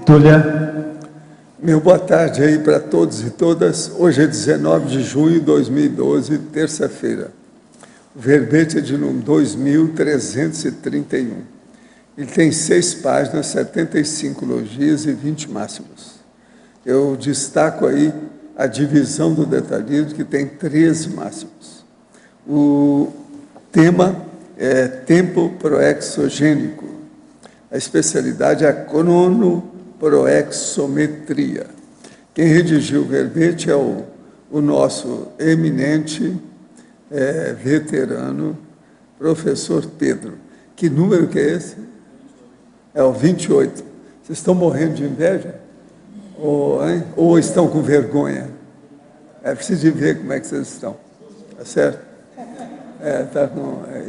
Túlia. Meu boa tarde aí para todos e todas. Hoje é 19 de junho de 2012, terça-feira. O verbete é de número 2331. Ele tem 6 páginas, 75 logias e 20 máximos. Eu destaco aí a divisão do detalhismo, que tem 13 máximos. O tema é tempo proexogênico. A especialidade é a cronoproexometria. Quem redigiu o verbete é o nosso eminente veterano, professor Pedro. Que número que é esse? É o 28. Vocês estão morrendo de inveja? Ou estão com vergonha? É preciso ver como é que vocês estão. Tá certo?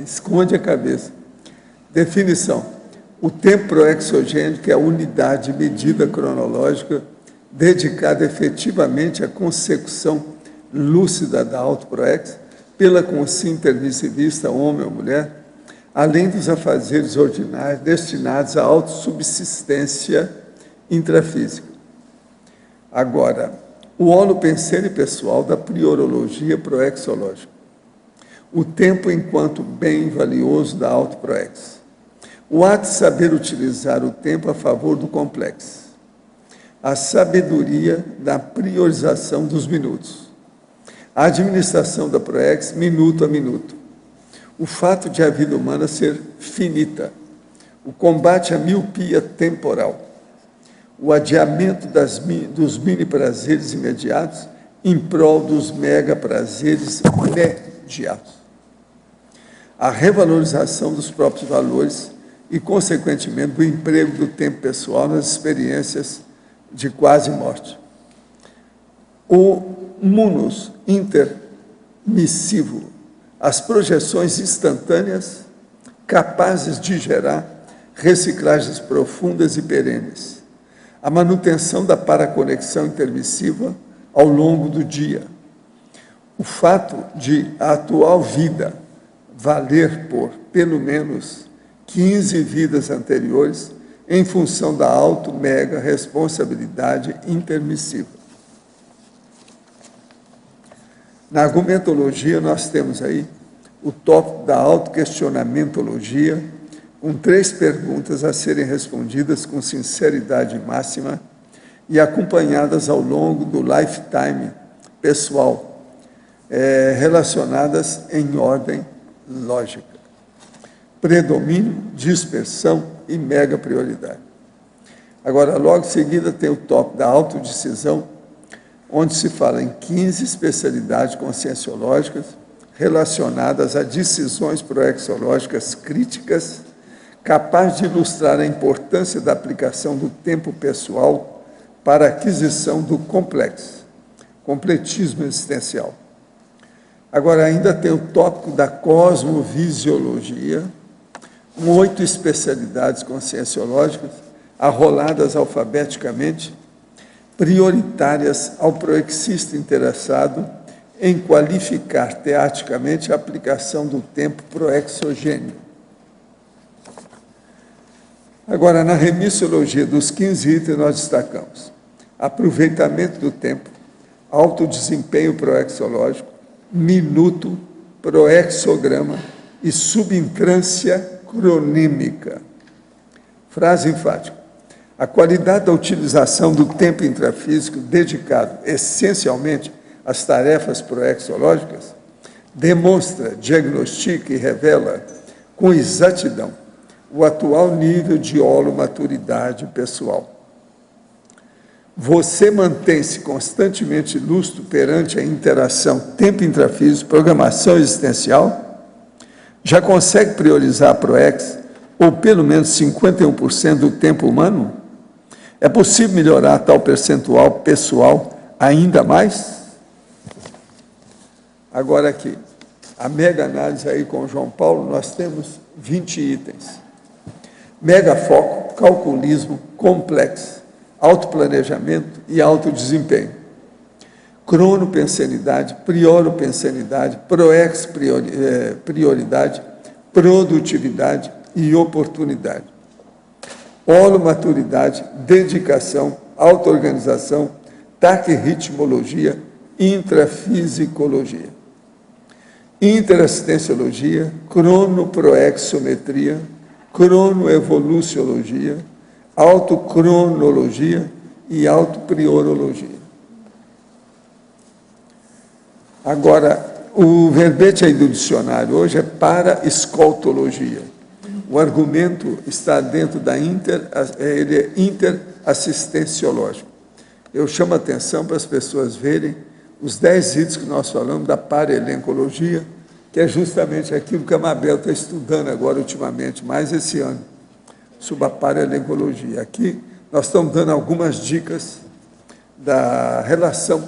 Esconde a cabeça. Definição. O tempo proexogênico é a unidade de medida cronológica dedicada efetivamente à consecução lúcida da autoproex pela consciência intermissivista, homem ou mulher, além dos afazeres ordinários destinados à autossubsistência intrafísica. Agora, o holopenseiro pessoal da priorologia proexológica. O tempo enquanto bem valioso da autoproex. O ato de saber utilizar o tempo a favor do complexo. A sabedoria da priorização dos minutos. A administração da proex minuto a minuto. O fato de a vida humana ser finita. O combate à miopia temporal. O adiamento dos mini-prazeres imediatos em prol dos mega-prazeres imediatos. A revalorização dos próprios valores e, consequentemente, do emprego do tempo pessoal nas experiências de quase morte. O munus intermissivo, as projeções instantâneas capazes de gerar reciclagens profundas e perenes. A manutenção da paraconexão intermissiva ao longo do dia. O fato de a atual vida valer por, pelo menos, 15 vidas anteriores, em função da auto-mega responsabilidade intermissiva. Na argumentologia, nós temos aí o tópico da autoquestionamentologia, com 3 perguntas a serem respondidas com sinceridade máxima e acompanhadas ao longo do lifetime pessoal, relacionadas em ordem lógica. Predomínio, dispersão e mega prioridade. Agora, logo em seguida, tem o tópico da autodecisão, onde se fala em 15 especialidades conscienciológicas relacionadas a decisões proexológicas críticas, capazes de ilustrar a importância da aplicação do tempo pessoal para a aquisição do completismo existencial. Agora, ainda tem o tópico da cosmovisiologia, 8 especialidades conscienciológicas, arroladas alfabeticamente, prioritárias ao proexista interessado em qualificar teaticamente a aplicação do tempo proexogênio. Agora, na remissiologia dos 15 itens, nós destacamos aproveitamento do tempo, alto desempenho proexológico, minuto, proexograma e subintrância cronímica. Frase enfática. A qualidade da utilização do tempo intrafísico dedicado essencialmente às tarefas proexológicas demonstra, diagnostica e revela com exatidão o atual nível de holomaturidade pessoal. Você mantém-se constantemente lúcido perante a interação tempo intrafísico, programação existencial? Já consegue priorizar a proex, ou pelo menos 51% do tempo humano? É possível melhorar tal percentual pessoal ainda mais? Agora aqui, a mega análise aí com o João Paulo, nós temos 20 itens. Mega foco, calculismo, complexo, autoplanejamento e autodesempenho. Cronopensenidade, prioropensenidade, prioridade, produtividade e oportunidade. holomaturidade, dedicação, auto-organização, taquirritmologia, intrafisicologia, interassistenciologia, cronoproexometria, cronoevoluciologia, autocronologia e autopriorologia. Agora, o verbete aí do dicionário hoje é paraescoltologia. O argumento está dentro da ele é interassistenciológico. Eu chamo a atenção para as pessoas verem os 10 itens que nós falamos da paraelencologia, que é justamente aquilo que a Mabel está estudando agora ultimamente, mais esse ano, sobre a paraelencologia. Aqui nós estamos dando algumas dicas da relação,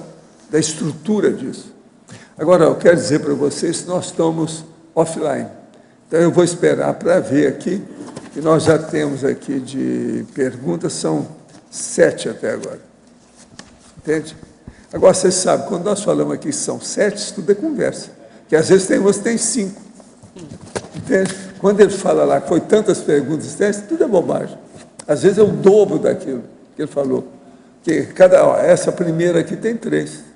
da estrutura disso. Agora, eu quero dizer para vocês que nós estamos offline. Então, eu vou esperar para ver aqui, que nós já temos aqui de perguntas, são 7 até agora. Entende? Agora, vocês sabem, quando nós falamos aqui que são 7, tudo é conversa. Que às vezes você tem 5. Entende? Quando ele fala lá que foi tantas perguntas, tudo é bobagem. Às vezes é o dobro daquilo que ele falou. Que essa primeira aqui tem 3.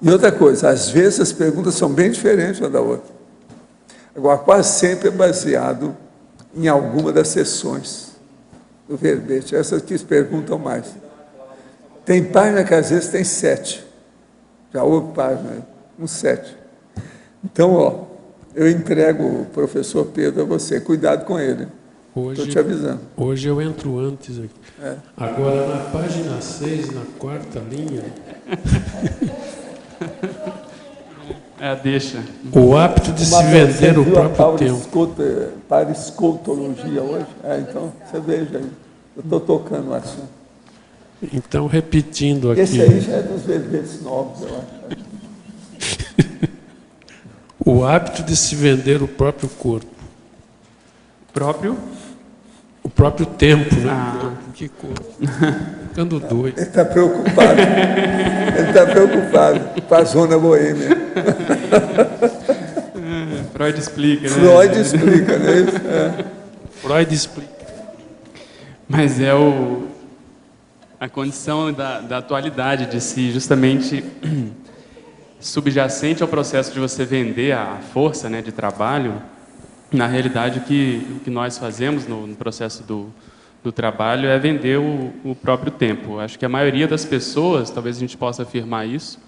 E outra coisa, às vezes as perguntas são bem diferentes uma da outra. Agora, quase sempre é baseado em alguma das sessões do verbete. Essas que perguntam mais. Tem página que às vezes tem 7. Já houve página, 7. Então, ó, eu entrego o professor Pedro a você. Cuidado com ele. Estou te avisando. Hoje eu entro antes aqui. Agora, na página 6, na 4ª linha... deixa. O hábito de se vender o próprio tempo. Paraescoltologia hoje? Então, você veja aí. Eu estou tocando o assunto. Então, repetindo aqui. Esse aí já é dos verbetes novos, eu acho. O hábito de se vender o próprio corpo. O próprio tempo, né? Que corpo. Ficando doido. Ele está preocupado. Ele está preocupado com a zona boêmia. Freud explica, né? Freud explica, né? Freud explica. Mas é a condição da atualidade de si, justamente subjacente ao processo de você vender a força, né, de trabalho. Na realidade, o que nós fazemos no processo do trabalho é vender o próprio tempo. Acho que a maioria das pessoas, talvez a gente possa afirmar isso,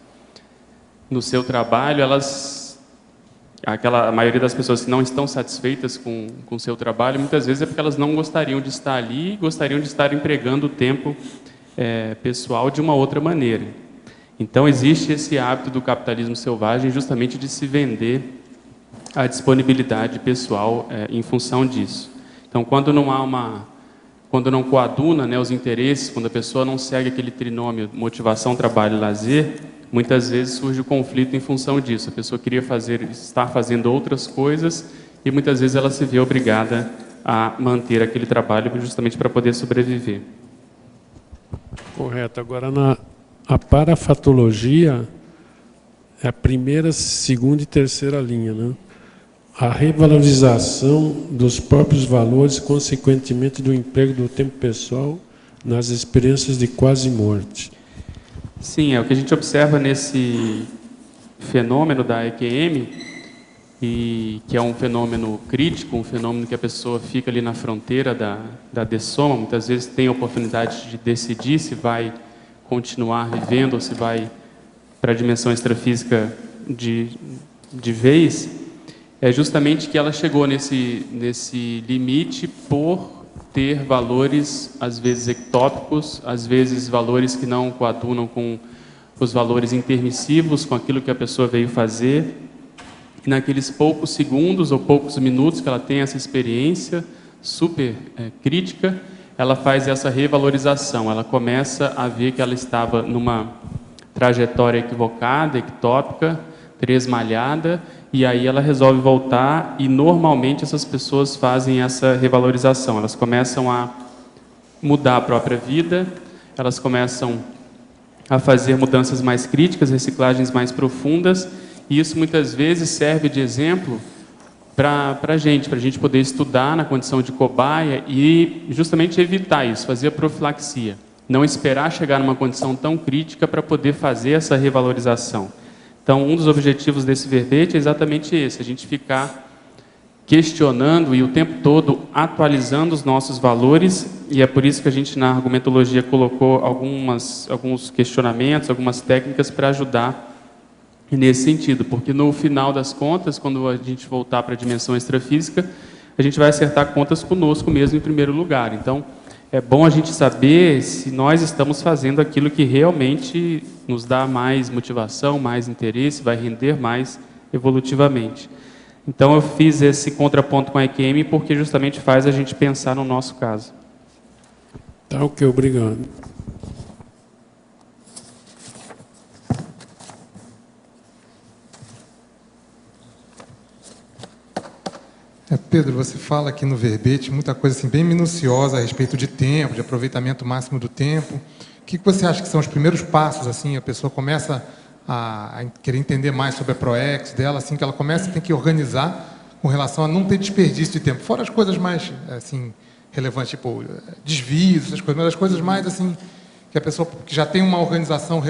no seu trabalho, a maioria das pessoas que não estão satisfeitas com o seu trabalho, muitas vezes é porque elas não gostariam de estar ali, gostariam de estar empregando o tempo pessoal de uma outra maneira. Então, existe esse hábito do capitalismo selvagem justamente de se vender a disponibilidade pessoal em função disso. Então, quando não coaduna, né, os interesses, quando a pessoa não segue aquele trinômio motivação, trabalho e lazer, muitas vezes surge o conflito em função disso. A pessoa queria estar fazendo outras coisas e muitas vezes ela se vê obrigada a manter aquele trabalho justamente para poder sobreviver. Correto. Agora, a parafatologia é a 1ª, 2ª e 3ª linha, né? A revalorização dos próprios valores, consequentemente do emprego do tempo pessoal nas experiências de quase morte. Sim, é o que a gente observa nesse fenômeno da EQM, que é um fenômeno crítico, um fenômeno que a pessoa fica ali na fronteira da dessoma, muitas vezes tem a oportunidade de decidir se vai continuar vivendo ou se vai para a dimensão extrafísica de vez. É justamente que ela chegou nesse limite por ter valores, às vezes ectópicos, às vezes valores que não coadunam com os valores intermissivos, com aquilo que a pessoa veio fazer. E naqueles poucos segundos ou poucos minutos que ela tem essa experiência super crítica, ela faz essa revalorização. Ela começa a ver que ela estava numa trajetória equivocada, ectópica, tresmalhada, e aí ela resolve voltar, e normalmente essas pessoas fazem essa revalorização. Elas começam a mudar a própria vida, elas começam a fazer mudanças mais críticas, reciclagens mais profundas, e isso muitas vezes serve de exemplo para a gente poder estudar na condição de cobaia e justamente evitar isso, fazer a profilaxia. Não esperar chegar numa condição tão crítica para poder fazer essa revalorização. Então, um dos objetivos desse verbete é exatamente esse, a gente ficar questionando e o tempo todo atualizando os nossos valores, e é por isso que a gente na argumentologia colocou alguns questionamentos, algumas técnicas para ajudar nesse sentido, porque no final das contas, quando a gente voltar para a dimensão extrafísica, a gente vai acertar contas conosco mesmo em primeiro lugar. Então, é bom a gente saber se nós estamos fazendo aquilo que realmente nos dá mais motivação, mais interesse, vai render mais evolutivamente. Então, eu fiz esse contraponto com a EQM porque justamente faz a gente pensar no nosso caso. Tá, ok, obrigado. Pedro, você fala aqui no verbete muita coisa assim, bem minuciosa a respeito de tempo, de aproveitamento máximo do tempo. O que você acha que são os primeiros passos? Assim, a pessoa começa a querer entender mais sobre a ProEx dela, assim, que ela começa a ter que organizar com relação a não ter desperdício de tempo. Fora as coisas mais assim, relevantes, tipo desvios, essas coisas, mas as coisas mais assim, que a pessoa que já tem uma organização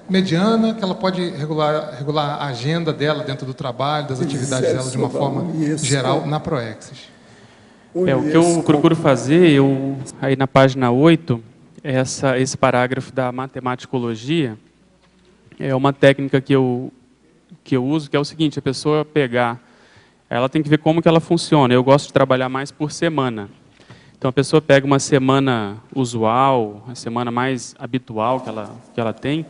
mediana, que ela pode regular a agenda dela dentro do trabalho, das atividades dela de uma forma geral na ProEx. O que eu procuro fazer, aí na página 8, esse parágrafo da matematicologia, é uma técnica que eu uso, que é o seguinte, a pessoa ela tem que ver como que ela funciona. Eu gosto de trabalhar mais por semana. Então, a pessoa pega uma semana usual, a semana mais habitual que ela tem,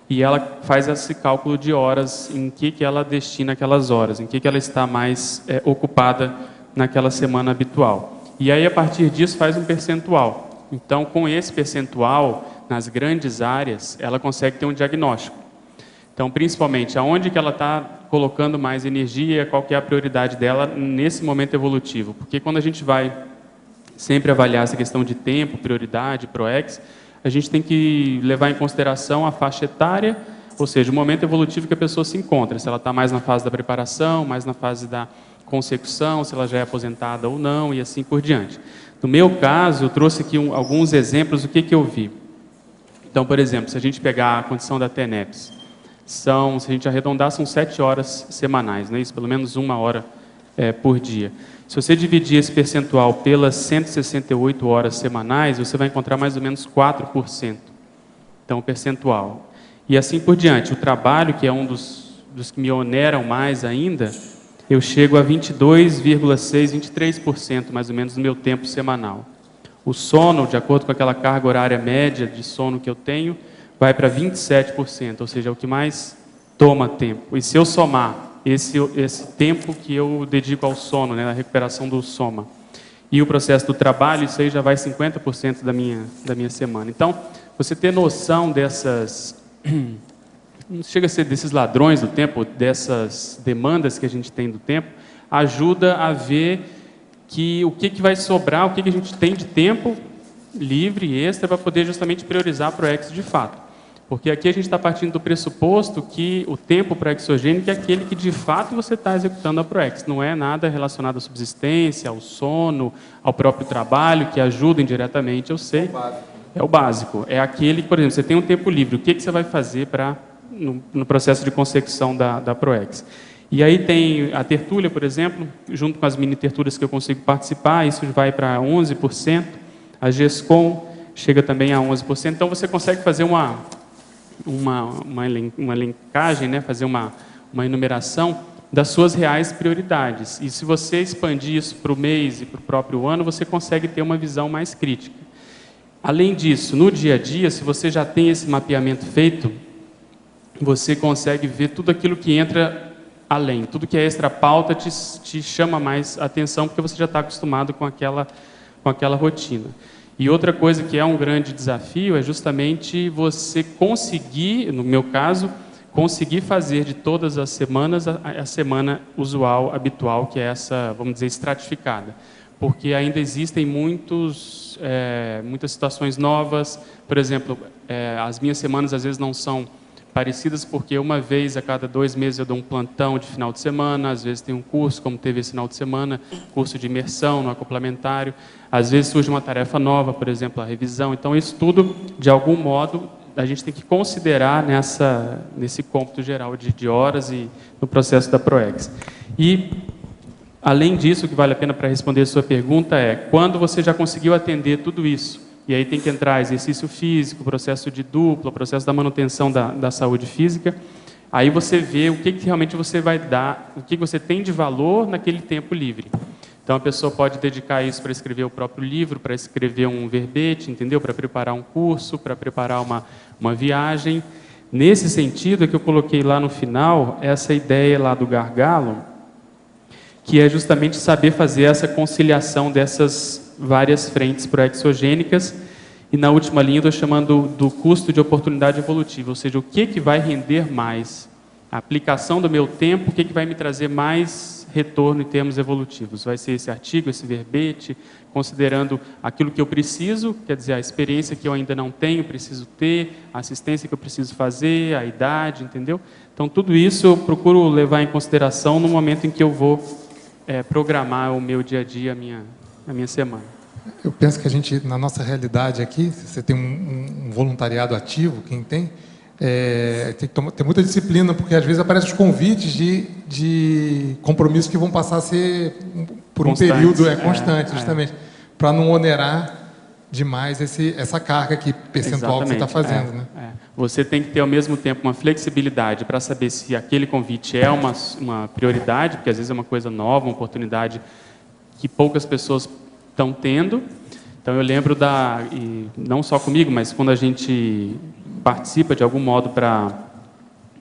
e ela faz esse cálculo de horas, em que ela destina aquelas horas, em que ela está mais ocupada naquela semana habitual. E aí, a partir disso, faz um percentual. Então, com esse percentual, nas grandes áreas, ela consegue ter um diagnóstico. Então, principalmente, aonde que ela está colocando mais energia, qual que é a prioridade dela nesse momento evolutivo. Porque quando a gente vai sempre avaliar essa questão de tempo, prioridade, ProEx, a gente tem que levar em consideração a faixa etária, ou seja, o momento evolutivo que a pessoa se encontra, se ela está mais na fase da preparação, mais na fase da consecução, se ela já é aposentada ou não, e assim por diante. No meu caso, eu trouxe aqui alguns exemplos do que eu vi. Então, por exemplo, se a gente pegar a condição da TENEPS, se a gente arredondar, são 7 horas semanais, não é isso? Pelo menos 1 hora por dia. Se você dividir esse percentual pelas 168 horas semanais, você vai encontrar mais ou menos 4%. Então, o percentual. E assim por diante. O trabalho, que é um dos que me oneram mais ainda, eu chego a 22,6%, 23% mais ou menos do meu tempo semanal. O sono, de acordo com aquela carga horária média de sono que eu tenho, vai para 27%, ou seja, é o que mais toma tempo. E se eu somar esse tempo que eu dedico ao sono, né, na recuperação do soma, e o processo do trabalho, isso aí já vai 50% da minha semana. Então, você ter noção dessas, não chega a ser desses ladrões do tempo, dessas demandas que a gente tem do tempo, ajuda a ver o que vai sobrar, o que a gente tem de tempo livre e extra para poder justamente priorizar a ProEx de fato. Porque aqui a gente está partindo do pressuposto que o tempo proexogênico é aquele que de fato você está executando a ProEx. Não é nada relacionado à subsistência, ao sono, ao próprio trabalho, que ajuda indiretamente, eu sei. É o básico. É aquele, por exemplo, você tem um tempo livre, o que você vai fazer no processo de consecução da ProEx? E aí tem a tertúlia, por exemplo, junto com as mini tertúlias que eu consigo participar, isso vai para 11%. A GESCOM chega também a 11%. Então você consegue fazer uma linkagem, né? Fazer uma enumeração das suas reais prioridades. E se você expandir isso para o mês e para o próprio ano, você consegue ter uma visão mais crítica. Além disso, no dia a dia, se você já tem esse mapeamento feito, você consegue ver tudo aquilo que entra além. Tudo que é extra pauta te chama mais atenção, porque você já está acostumado com aquela rotina. E outra coisa que é um grande desafio é justamente você conseguir, no meu caso, conseguir fazer de todas as semanas a semana usual, habitual, que é essa, vamos dizer, estratificada. Porque ainda existem muitas situações novas. Por exemplo, as minhas semanas às vezes não são parecidas porque uma vez a cada 2 meses eu dou um plantão de final de semana, às vezes tem um curso, como teve esse final de semana, curso de imersão no acoplamentário, às vezes surge uma tarefa nova, por exemplo, a revisão. Então, isso tudo, de algum modo, a gente tem que considerar nesse cômputo geral de horas e no processo da PROEX. E, além disso, o que vale a pena para responder a sua pergunta é, quando você já conseguiu atender tudo isso, e aí tem que entrar exercício físico, processo de dupla, processo da manutenção da saúde física, aí você vê o que realmente você vai dar, o que você tem de valor naquele tempo livre. Então, a pessoa pode dedicar isso para escrever o próprio livro, para escrever um verbete, entendeu? Para preparar um curso, para preparar uma viagem. Nesse sentido, é que eu coloquei lá no final, essa ideia lá do gargalo, que é justamente saber fazer essa conciliação dessas várias frentes proexogênicas, e na última linha eu estou chamando do custo de oportunidade evolutiva, ou seja, o que vai render mais? A aplicação do meu tempo, o que vai me trazer mais retorno em termos evolutivos? Vai ser esse artigo, esse verbete, considerando aquilo que eu preciso, quer dizer, a experiência que eu ainda não tenho, preciso ter, a assistência que eu preciso fazer, a idade, entendeu? Então, tudo isso eu procuro levar em consideração no momento em que eu vou programar o meu dia a dia, a minha semana. Eu penso que a gente, na nossa realidade aqui, se você tem um voluntariado ativo, quem tem que ter muita disciplina, porque às vezes aparecem os convites de compromissos que vão passar a ser por um período constante, justamente, para não onerar demais essa carga aqui, percentual que você está fazendo. Né? Você tem que ter, ao mesmo tempo, uma flexibilidade para saber se aquele convite é uma prioridade, porque às vezes é uma coisa nova, uma oportunidade que poucas pessoas estão tendo. Então, eu lembro e não só comigo, mas quando a gente participa de algum modo para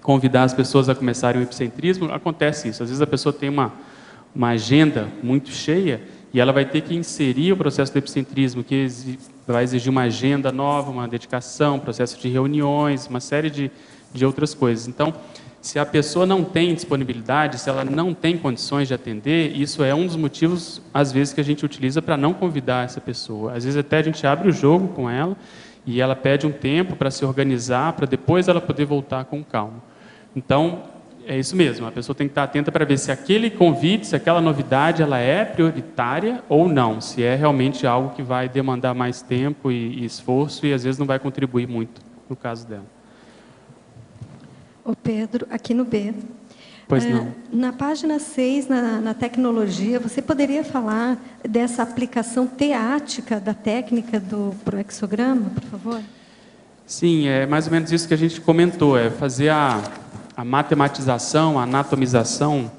convidar as pessoas a começarem o epicentrismo, acontece isso. Às vezes a pessoa tem uma agenda muito cheia e ela vai ter que inserir o processo do epicentrismo, que vai exigir uma agenda nova, uma dedicação, processo de reuniões, uma série de outras coisas. Então, se a pessoa não tem disponibilidade, se ela não tem condições de atender, isso é um dos motivos, às vezes, que a gente utiliza para não convidar essa pessoa. Às vezes até a gente abre o jogo com ela e ela pede um tempo para se organizar, para depois ela poder voltar com calma. Então, é isso mesmo, a pessoa tem que estar atenta para ver se aquele convite, se aquela novidade, ela é prioritária ou não, se é realmente algo que vai demandar mais tempo e esforço e às vezes não vai contribuir muito no caso dela. Ô Pedro, aqui no B. Pois não. Na página 6, na tecnologia, você poderia falar dessa aplicação teática da técnica do proexograma, por favor? Sim, é mais ou menos isso que a gente comentou, é fazer a matematização, a anatomização,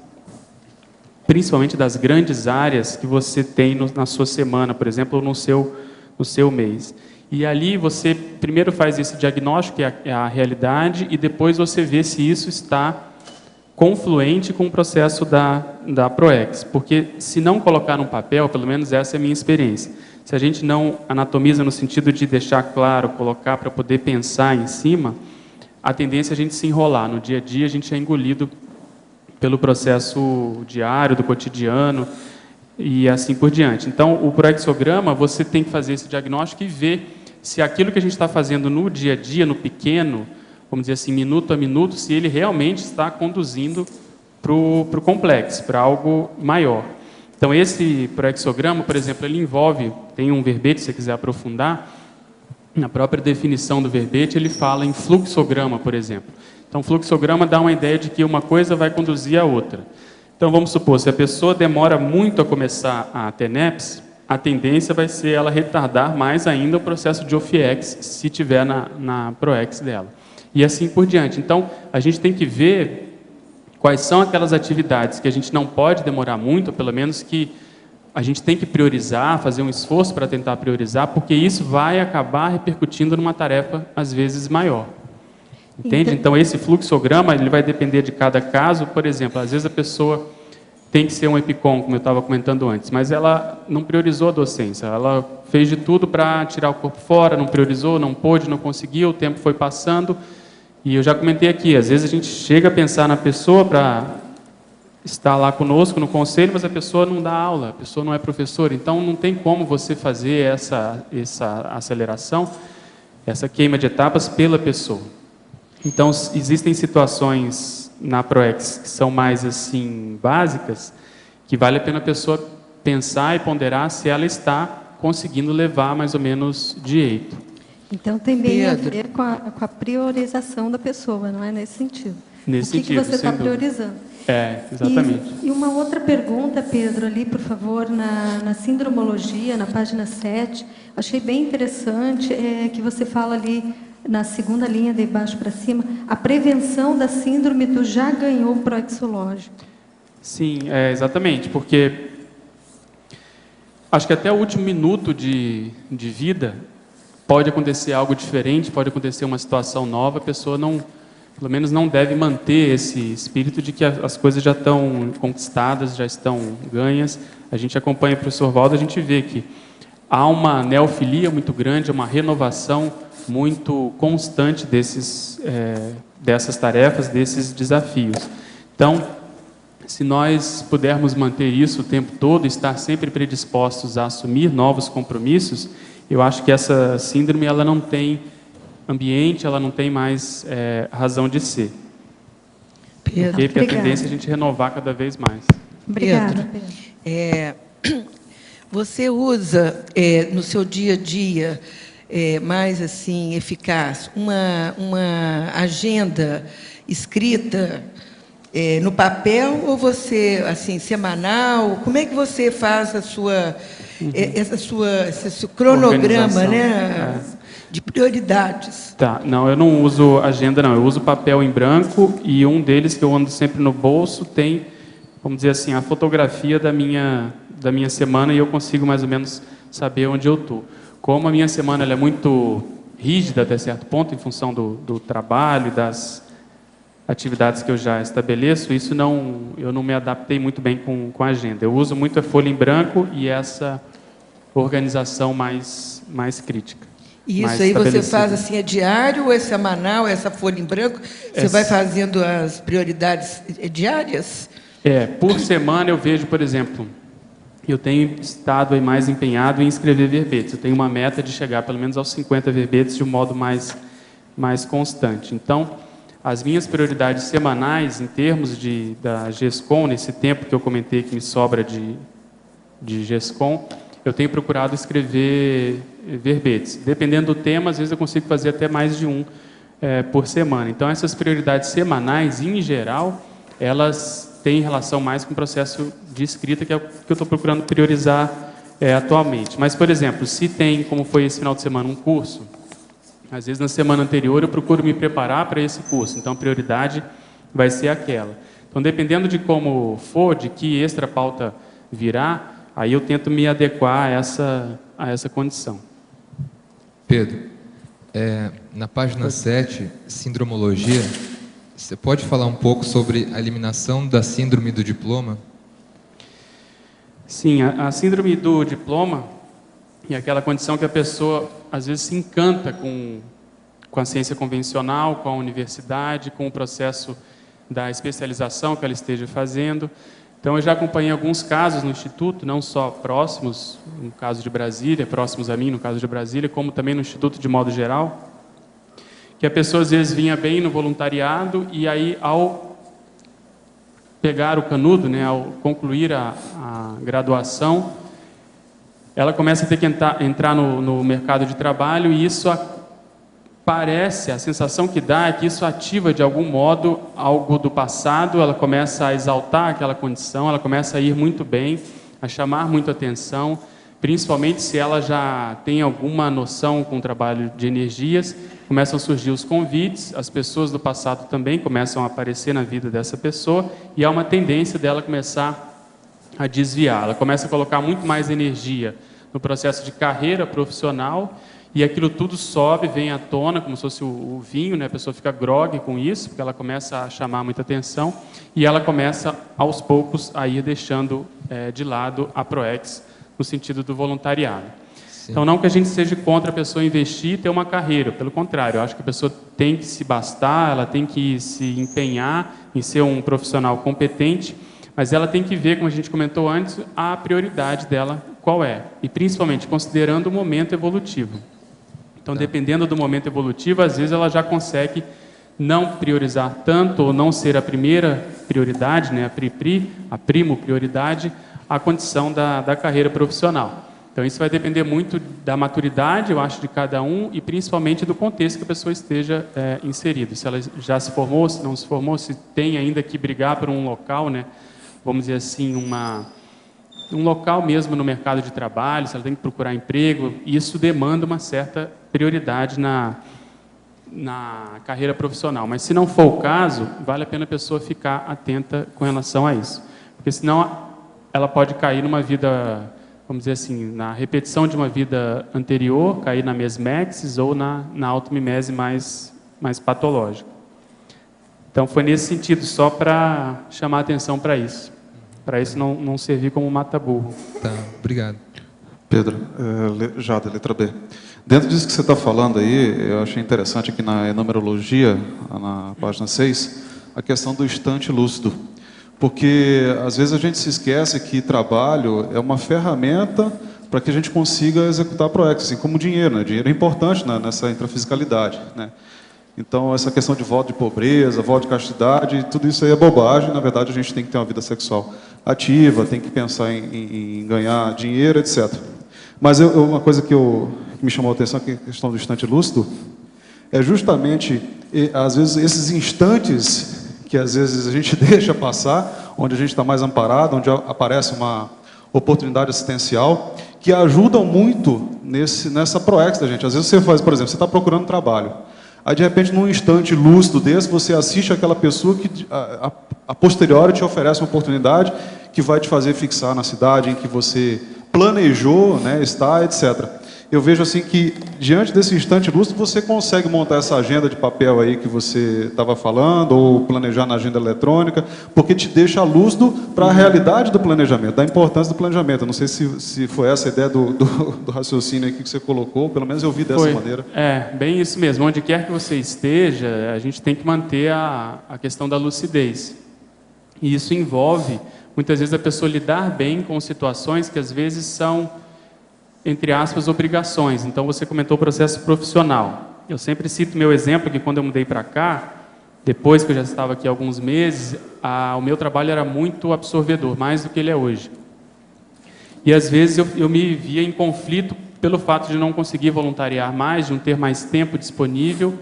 principalmente das grandes áreas que você tem na sua semana, por exemplo, ou no seu mês. E ali você primeiro faz esse diagnóstico, que é a realidade, e depois você vê se isso está confluente com o processo da PROEX. Porque se não colocar no papel, pelo menos essa é a minha experiência, se a gente não anatomiza no sentido de deixar claro, colocar para poder pensar em cima, a tendência é a gente se enrolar. No dia a dia a gente é engolido pelo processo diário, do cotidiano, e assim por diante. Então, o proexograma, você tem que fazer esse diagnóstico e ver se aquilo que a gente está fazendo no dia a dia, no pequeno, vamos dizer assim, minuto a minuto, se ele realmente está conduzindo para o complexo, para algo maior. Então, esse proexograma, por exemplo, ele envolve, tem um verbete, se você quiser aprofundar, na própria definição do verbete, ele fala em fluxograma, por exemplo. Então, fluxograma dá uma ideia de que uma coisa vai conduzir a outra. Então, vamos supor, se a pessoa demora muito a começar a TENEPS, a tendência vai ser ela retardar mais ainda o processo de OFIEX, se tiver na PROEX dela. E assim por diante. Então, a gente tem que ver quais são aquelas atividades que a gente não pode demorar muito, ou pelo menos que a gente tem que priorizar, fazer um esforço para tentar priorizar, porque isso vai acabar repercutindo numa tarefa, às vezes, maior. Entende? Então, esse fluxograma ele vai depender de cada caso. Por exemplo, às vezes a pessoa tem que ser um EPICOM, como eu estava comentando antes, mas ela não priorizou a docência, ela fez de tudo para tirar o corpo fora, não priorizou, não pôde, não conseguiu, o tempo foi passando, e eu já comentei aqui, às vezes a gente chega a pensar na pessoa para estar lá conosco no conselho, mas a pessoa não dá aula, a pessoa não é professora, então não tem como você fazer essa aceleração, essa queima de etapas pela pessoa. Então, existem situações na PROEX que são mais assim básicas, que vale a pena a pessoa pensar e ponderar se ela está conseguindo levar mais ou menos direito. Então, tem bem a ver com a priorização da pessoa, não é nesse sentido? Nesse o que sentido, você está sem dúvida. priorizando? Exatamente. E uma outra pergunta, Pedro, ali, por favor, na sindromologia, na página 7, achei bem interessante que você fala ali, na segunda linha de baixo para cima, a prevenção da síndrome do já ganhou proexológico. Sim, exatamente, porque acho que até o último minuto de vida pode acontecer algo diferente, pode acontecer uma situação nova, a pessoa pelo menos não deve manter esse espírito de que as coisas já estão conquistadas, já estão ganhas. A gente acompanha o professor Valdo, a gente vê que há uma neofilia muito grande, uma renovação muito constante dessas tarefas, desses desafios. Então, se nós pudermos manter isso o tempo todo, estar sempre predispostos a assumir novos compromissos, eu acho que essa síndrome ela não tem ambiente, ela não tem mais razão de ser. Pedro, porque a tendência é a gente renovar cada vez mais. Obrigada, Pedro. Você usa no seu dia a dia mais assim eficaz uma agenda escrita no papel ou você assim semanal? Como é que você faz esse seu cronograma, né, de prioridades? Tá, não, eu não uso agenda, não. Eu uso papel em branco e um deles que eu ando sempre no bolso tem, vamos dizer assim, a fotografia da minha semana e eu consigo mais ou menos saber onde eu estou. Como a minha semana ela é muito rígida até certo ponto, em função do trabalho e das atividades que eu já estabeleço, eu não me adaptei muito bem com a agenda. Eu uso muito a folha em branco e essa organização mais crítica. Isso aí você faz assim, é diário ou é semanal, essa folha em branco? Você vai fazendo as prioridades diárias? Por semana eu vejo, por exemplo, eu tenho estado aí mais empenhado em escrever verbetes. Eu tenho uma meta de chegar pelo menos aos 50 verbetes de um modo mais constante. Então, as minhas prioridades semanais, em termos da GESCOM, nesse tempo que eu comentei que me sobra de GESCOM, eu tenho procurado escrever verbetes. Dependendo do tema, às vezes eu consigo fazer até mais de um por semana. Então, essas prioridades semanais, em geral, elas têm relação mais com o processo de escrita, que é o que eu estou procurando priorizar atualmente. Mas, por exemplo, se tem, como foi esse final de semana, um curso, às vezes na semana anterior eu procuro me preparar para esse curso, então a prioridade vai ser aquela. Então, dependendo de como for, de que extra pauta virá, aí eu tento me adequar a essa condição. Pedro, na página 7, Sindromologia, você pode falar um pouco sobre a eliminação da síndrome do diploma? Sim, a síndrome do diploma é aquela condição que a pessoa, às vezes, se encanta com a ciência convencional, com a universidade, com o processo da especialização que ela esteja fazendo. Então, eu já acompanhei alguns casos no Instituto, não só próximos, no caso de Brasília, próximos a mim, no caso de Brasília, como também no Instituto de modo geral, que a pessoa às vezes vinha bem no voluntariado e aí, ao pegar o canudo, né, ao concluir a graduação, ela começa a ter que entrar no mercado de trabalho e isso parece, a sensação que dá é que isso ativa de algum modo algo do passado, ela começa a exaltar aquela condição, ela começa a ir muito bem, a chamar muito atenção, principalmente se ela já tem alguma noção com o trabalho de energias, começam a surgir os convites, as pessoas do passado também começam a aparecer na vida dessa pessoa e há uma tendência dela começar a desviar, ela começa a colocar muito mais energia no processo de carreira profissional e aquilo tudo sobe, vem à tona, como se fosse o vinho, né? A pessoa fica grogue com isso, porque ela começa a chamar muita atenção e ela começa, aos poucos, a ir deixando de lado a PROEX, no sentido do voluntariado. Sim. Então, não que a gente seja contra a pessoa investir e ter uma carreira, pelo contrário, eu acho que a pessoa tem que se bastar, ela tem que se empenhar em ser um profissional competente, mas ela tem que ver, como a gente comentou antes, a prioridade dela qual é, e principalmente considerando o momento evolutivo. Então, dependendo do momento evolutivo, às vezes ela já consegue não priorizar tanto ou não ser a primeira prioridade, né, a primo prioridade, a condição da carreira profissional. Então, isso vai depender muito da maturidade, eu acho, de cada um e principalmente do contexto que a pessoa esteja inserida. Se ela já se formou, se não se formou, se tem ainda que brigar por um local, né, vamos dizer assim, um local mesmo no mercado de trabalho, se ela tem que procurar emprego, isso demanda uma certa prioridade na carreira profissional. Mas se não for o caso, vale a pena a pessoa ficar atenta com relação a isso. Porque senão ela pode cair numa vida, vamos dizer assim, na repetição de uma vida anterior, cair na mesmexis ou na automimese mais patológica. Então foi nesse sentido, só para chamar a atenção para isso. Para isso não servir como mata-burro. Tá, obrigado. Pedro, Jada, letra B. Dentro disso que você está falando aí, eu achei interessante aqui na enumerologia, na página 6, a questão do instante lúcido. Porque, às vezes, a gente se esquece que trabalho é uma ferramenta para que a gente consiga executar proex, assim como dinheiro, né? Dinheiro é importante, né, nessa intrafisicalidade, né? Então, essa questão de voto de pobreza, voto de castidade, tudo isso aí é bobagem. Na verdade, a gente tem que ter uma vida sexual ativa, tem que pensar em ganhar dinheiro, etc. Mas uma coisa que me chamou a atenção, que é a questão do instante lúcido, é justamente, às vezes, esses instantes que às vezes a gente deixa passar, onde a gente está mais amparado, onde aparece uma oportunidade assistencial, que ajudam muito nessa proex da gente. Às vezes você faz, por exemplo, você está procurando trabalho, aí de repente, num instante lúcido desse, você assiste aquela pessoa que a posteriori te oferece uma oportunidade que vai te fazer fixar na cidade em que você planejou, né, estar, etc. Eu vejo assim que, diante desse instante lúcido, você consegue montar essa agenda de papel aí que você estava falando, ou planejar na agenda eletrônica, porque te deixa lúcido para a realidade do planejamento, da importância do planejamento. Eu não sei se foi essa a ideia do raciocínio aí que você colocou, pelo menos eu vi dessa maneira. Bem isso mesmo. Onde quer que você esteja, a gente tem que manter a questão da lucidez. E isso envolve, muitas vezes, a pessoa lidar bem com situações que, às vezes, são, entre aspas, obrigações. Então, você comentou o processo profissional. Eu sempre cito meu exemplo, que quando eu mudei para cá, depois que eu já estava aqui há alguns meses, o meu trabalho era muito absorvedor, mais do que ele é hoje. E, às vezes, eu me via em conflito pelo fato de não conseguir voluntariar mais, de não ter mais tempo disponível,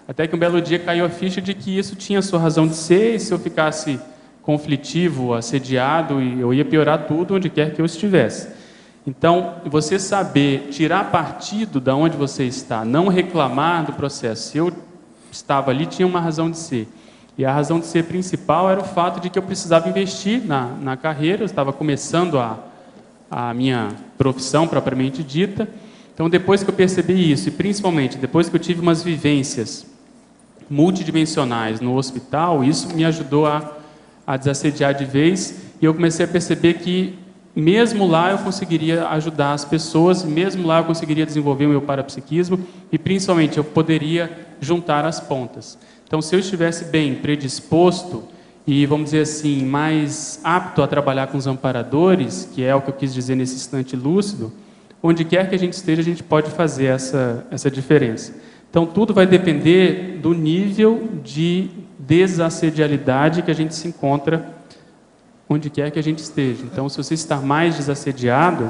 até que um belo dia caiu a ficha de que isso tinha sua razão de ser, e se eu ficasse conflitivo, assediado, e eu ia piorar tudo onde quer que eu estivesse. Então, você saber tirar partido de onde você está, não reclamar do processo. Se eu estava ali, tinha uma razão de ser. E a razão de ser principal era o fato de que eu precisava investir na carreira, eu estava começando a minha profissão propriamente dita. Então, depois que eu percebi isso, e principalmente depois que eu tive umas vivências multidimensionais no hospital, isso me ajudou a desassediar de vez, e eu comecei a perceber que mesmo lá eu conseguiria ajudar as pessoas, mesmo lá eu conseguiria desenvolver o meu parapsiquismo e principalmente eu poderia juntar as pontas. Então, se eu estivesse bem predisposto e, vamos dizer assim, mais apto a trabalhar com os amparadores, que é o que eu quis dizer nesse instante lúcido, onde quer que a gente esteja, a gente pode fazer essa diferença. Então, tudo vai depender do nível de desassedialidade que a gente se encontra onde quer que a gente esteja. Então, se você está mais desassediado,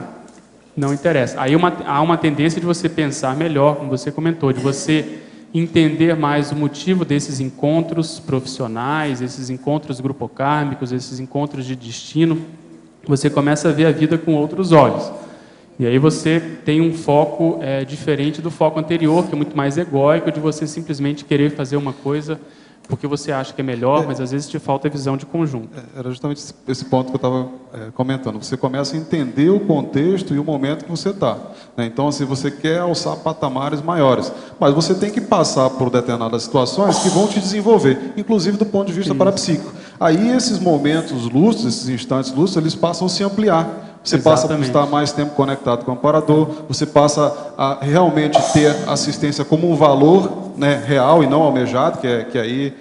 não interessa. Aí há uma tendência de você pensar melhor, como você comentou, de você entender mais o motivo desses encontros profissionais, esses encontros grupocármicos, esses encontros de destino. Você começa a ver a vida com outros olhos. E aí você tem um foco diferente do foco anterior, que é muito mais egóico, de você simplesmente querer fazer uma coisa porque você acha que é melhor, mas às vezes te falta a visão de conjunto. Era justamente esse ponto que eu estava comentando. Você começa a entender o contexto e o momento que você está, né? Então, assim, você quer alçar patamares maiores, mas você tem que passar por determinadas situações que vão te desenvolver, inclusive do ponto de vista parapsíquico. Aí, esses momentos lúcidos, esses instantes lúcidos, eles passam a se ampliar. Você passa a estar mais tempo conectado com o amparador, você passa a realmente ter assistência como um valor, né, real e não almejado, que aí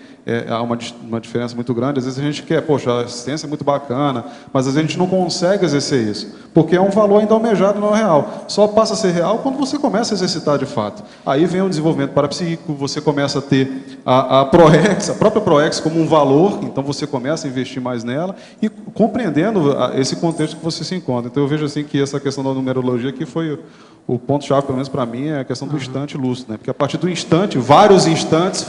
há uma diferença muito grande. Às vezes a gente quer, poxa, a assistência é muito bacana, mas às vezes a gente não consegue exercer isso, porque é um valor ainda almejado, não é real. Só passa a ser real quando você começa a exercitar de fato. Aí vem o desenvolvimento parapsíquico, você começa a ter a ProEx, a própria ProEx como um valor, então você começa a investir mais nela e compreendendo esse contexto que você se encontra. Então eu vejo assim que essa questão da numerologia que foi o ponto-chave, pelo menos para mim, é a questão do instante lúcido, né? Porque a partir do instante, vários instantes,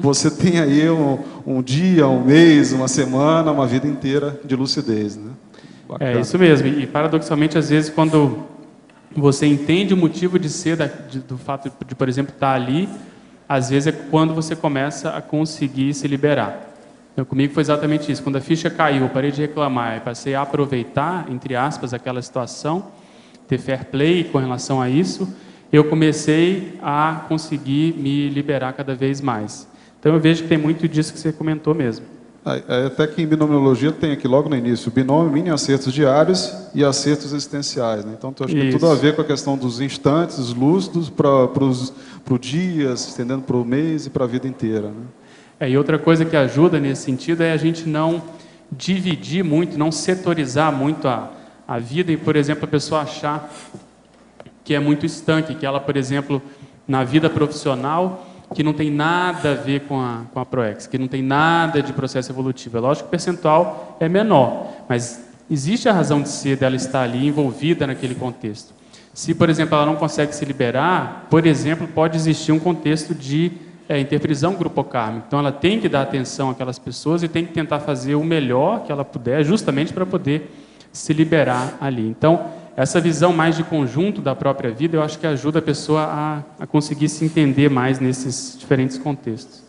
você tem aí um dia, um mês, uma semana, uma vida inteira de lucidez, né? Bacana. É isso mesmo. E paradoxalmente, às vezes, quando você entende o motivo de ser do fato de, por exemplo, estar ali, às vezes é quando você começa a conseguir se liberar. Então, comigo foi exatamente isso. Quando a ficha caiu, eu parei de reclamar e passei a aproveitar, entre aspas, aquela situação, ter fair play com relação a isso, eu comecei a conseguir me liberar cada vez mais. Então eu vejo que tem muito disso que você comentou mesmo. Até que em binomiologia tem aqui logo no início, binômio, mini acertos diários e acertos existenciais, né? Então acho que tem tudo a ver com a questão dos instantes lúcidos para o dia, se estendendo para o mês e para a vida inteira, né? E outra coisa que ajuda nesse sentido é a gente não dividir muito, não setorizar muito a vida e, por exemplo, a pessoa achar que é muito estanque, que ela, por exemplo, na vida profissional, que não tem nada a ver com a ProEx, que não tem nada de processo evolutivo. É lógico que o percentual é menor, mas existe a razão de ser dela estar ali envolvida naquele contexto. Se, por exemplo, ela não consegue se liberar, por exemplo, pode existir um contexto de interprisão grupocármica. Então, ela tem que dar atenção àquelas pessoas e tem que tentar fazer o melhor que ela puder, justamente para poder se liberar ali. Então, essa visão mais de conjunto da própria vida, eu acho que ajuda a pessoa a conseguir se entender mais nesses diferentes contextos.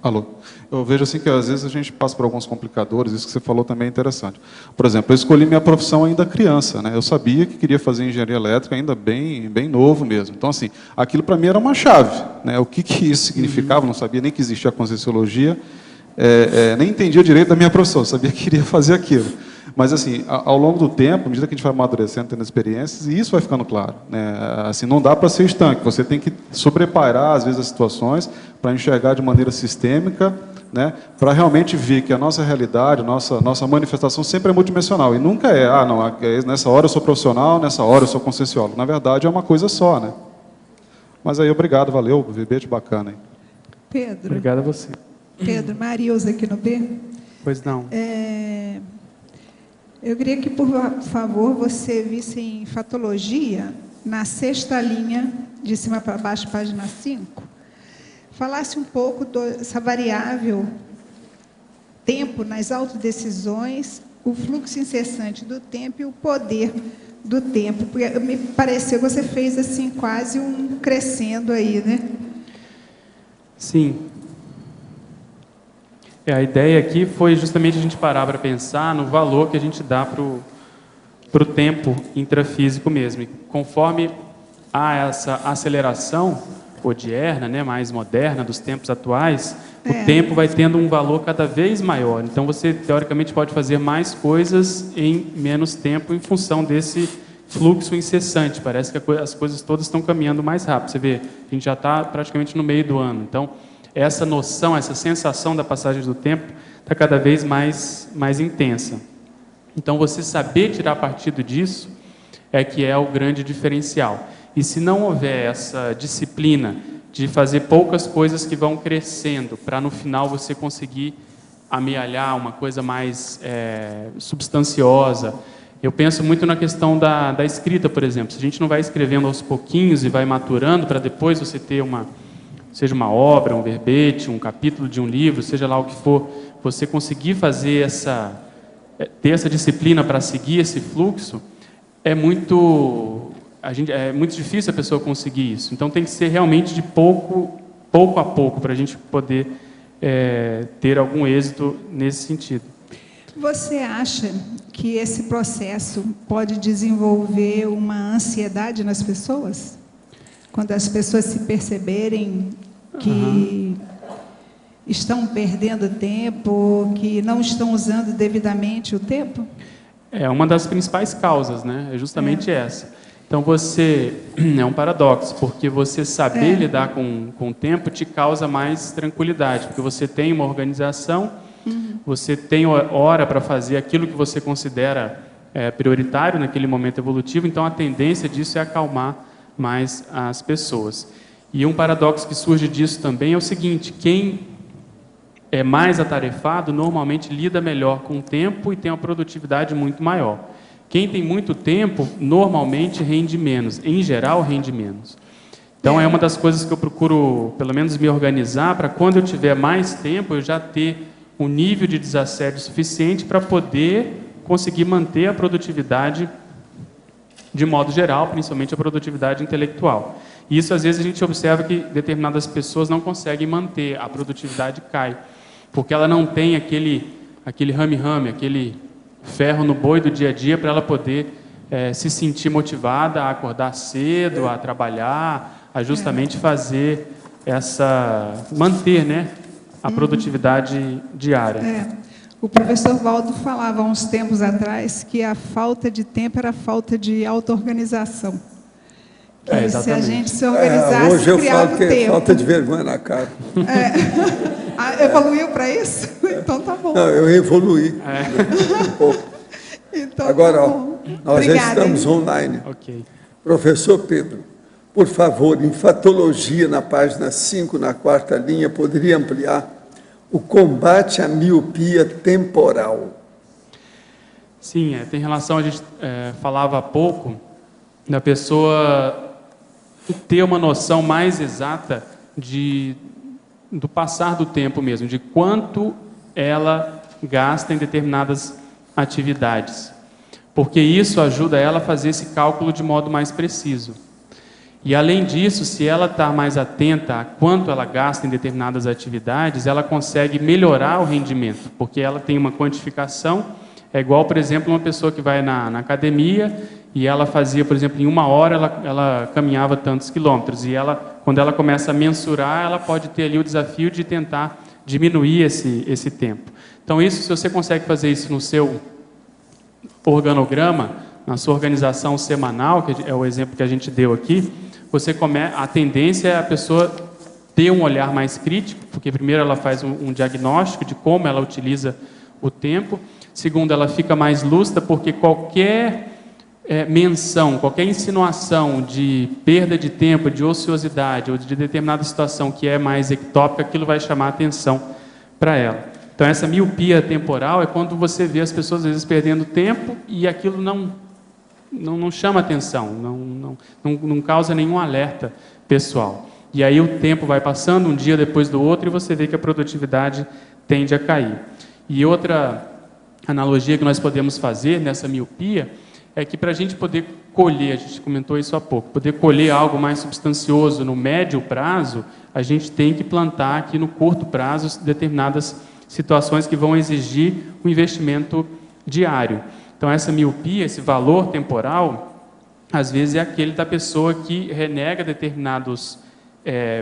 Alô. Eu vejo assim que às vezes a gente passa por alguns complicadores, isso que você falou também é interessante. Por exemplo, eu escolhi minha profissão ainda criança, né? Eu sabia que queria fazer engenharia elétrica ainda bem novo mesmo. Então, assim, aquilo para mim era uma chave, né? O que isso significava, não sabia nem que existia a Conscienciologia, nem entendia direito da minha profissão, sabia que queria fazer aquilo. Mas, assim, ao longo do tempo, à medida que a gente vai amadurecendo, tendo experiências, e isso vai ficando claro, né? Assim, não dá para ser estanque, você tem que sobrepairar, às vezes, as situações para enxergar de maneira sistêmica, né? Para realmente ver que a nossa realidade, nossa manifestação sempre é multidimensional, e nunca nessa hora eu sou profissional, nessa hora eu sou conscienciólogo. Na verdade, é uma coisa só, né? Mas aí, obrigado, valeu, verbete bacana. Hein? Pedro. Obrigado a você. Pedro, Marilza aqui no B. Pois não. Eu queria que, por favor, você visse em fatologia, na 6ª linha, de cima para baixo, página 5, falasse um pouco dessa variável tempo nas autodecisões, o fluxo incessante do tempo e o poder do tempo. Porque me pareceu que você fez assim quase um crescendo aí, né? Sim. A ideia aqui foi justamente a gente parar para pensar no valor que a gente dá para o tempo intrafísico mesmo. E conforme há essa aceleração odierna, né, mais moderna dos tempos atuais, o tempo vai tendo um valor cada vez maior. Então, você, teoricamente, pode fazer mais coisas em menos tempo em função desse fluxo incessante. Parece que as coisas todas estão caminhando mais rápido. Você vê, a gente já está praticamente no meio do ano. Então, essa noção, essa sensação da passagem do tempo está cada vez mais intensa. Então, você saber tirar partido disso é que é o grande diferencial. E se não houver essa disciplina de fazer poucas coisas que vão crescendo, para no final você conseguir amealhar uma coisa mais substanciosa. Eu penso muito na questão da escrita, por exemplo. Se a gente não vai escrevendo aos pouquinhos e vai maturando para depois você ter seja uma obra, um verbete, um capítulo de um livro, seja lá o que for, você conseguir fazer ter essa disciplina para seguir esse fluxo, é muito difícil a pessoa conseguir isso. Então tem que ser realmente de pouco a pouco para a gente poder ter algum êxito nesse sentido. Você acha que esse processo pode desenvolver uma ansiedade nas pessoas? Quando as pessoas se perceberem que estão perdendo tempo, que não estão usando devidamente o tempo? É uma das principais causas, né? É justamente essa. Então, é um paradoxo, porque você saber lidar com o tempo te causa mais tranquilidade, porque você tem uma organização, você tem hora para fazer aquilo que você considera prioritário naquele momento evolutivo, então a tendência disso é acalmar mais as pessoas. E um paradoxo que surge disso também é o seguinte: quem é mais atarefado normalmente lida melhor com o tempo e tem uma produtividade muito maior. Quem tem muito tempo normalmente rende menos, em geral rende menos. Então é uma das coisas que eu procuro, pelo menos, me organizar para quando eu tiver mais tempo eu já ter um nível de desassédio suficiente para poder conseguir manter a produtividade de modo geral, principalmente a produtividade intelectual. E isso, às vezes, a gente observa que determinadas pessoas não conseguem manter, a produtividade cai, porque ela não tem aquele rame-rame, aquele ferro no boi do dia a dia para ela poder se sentir motivada a acordar cedo, a trabalhar, a justamente fazer manter, né, a produtividade diária. O professor Valdo falava há uns tempos atrás que a falta de tempo era a falta de auto-organização. Se a gente se organizasse, hoje eu criava falo que tempo. é falta de vergonha na cara. Evoluiu para isso? Então tá bom. Não, eu evoluí um pouco. Então, agora, tá bom. nós Obrigada, já estamos online. Ok. Professor Pedro, por favor, em fatologia, na página 5, na 4ª linha, poderia ampliar o combate à miopia temporal? Sim, tem relação, a gente falava há pouco, da pessoa ter uma noção mais exata do passar do tempo mesmo, de quanto ela gasta em determinadas atividades. Porque isso ajuda ela a fazer esse cálculo de modo mais preciso. E, além disso, se ela está mais atenta a quanto ela gasta em determinadas atividades, ela consegue melhorar o rendimento, porque ela tem uma quantificação. É igual, por exemplo, uma pessoa que vai na academia e ela fazia, por exemplo, em 1 hora ela caminhava tantos quilômetros. E quando ela começa a mensurar, ela pode ter ali o desafio de tentar diminuir esse tempo. Então, se você consegue fazer isso no seu organograma, na sua organização semanal, que é o exemplo que a gente deu aqui, a tendência é a pessoa ter um olhar mais crítico, porque primeiro ela faz um diagnóstico de como ela utiliza o tempo. Segundo, ela fica mais lúcida, porque qualquer menção, qualquer insinuação de perda de tempo, de ociosidade ou de determinada situação que é mais ectópica, aquilo vai chamar atenção para ela. Então, essa miopia temporal é quando você vê as pessoas, às vezes, perdendo tempo e aquilo não chama atenção, não causa nenhum alerta pessoal. E aí o tempo vai passando, um dia depois do outro, e você vê que a produtividade tende a cair. E outra analogia que nós podemos fazer nessa miopia é que, para a gente poder colher, a gente comentou isso há pouco, poder colher algo mais substancioso no médio prazo, a gente tem que plantar aqui no curto prazo determinadas situações que vão exigir um investimento diário. Então, essa miopia, esse valor temporal, às vezes é aquele da pessoa que renega determinados,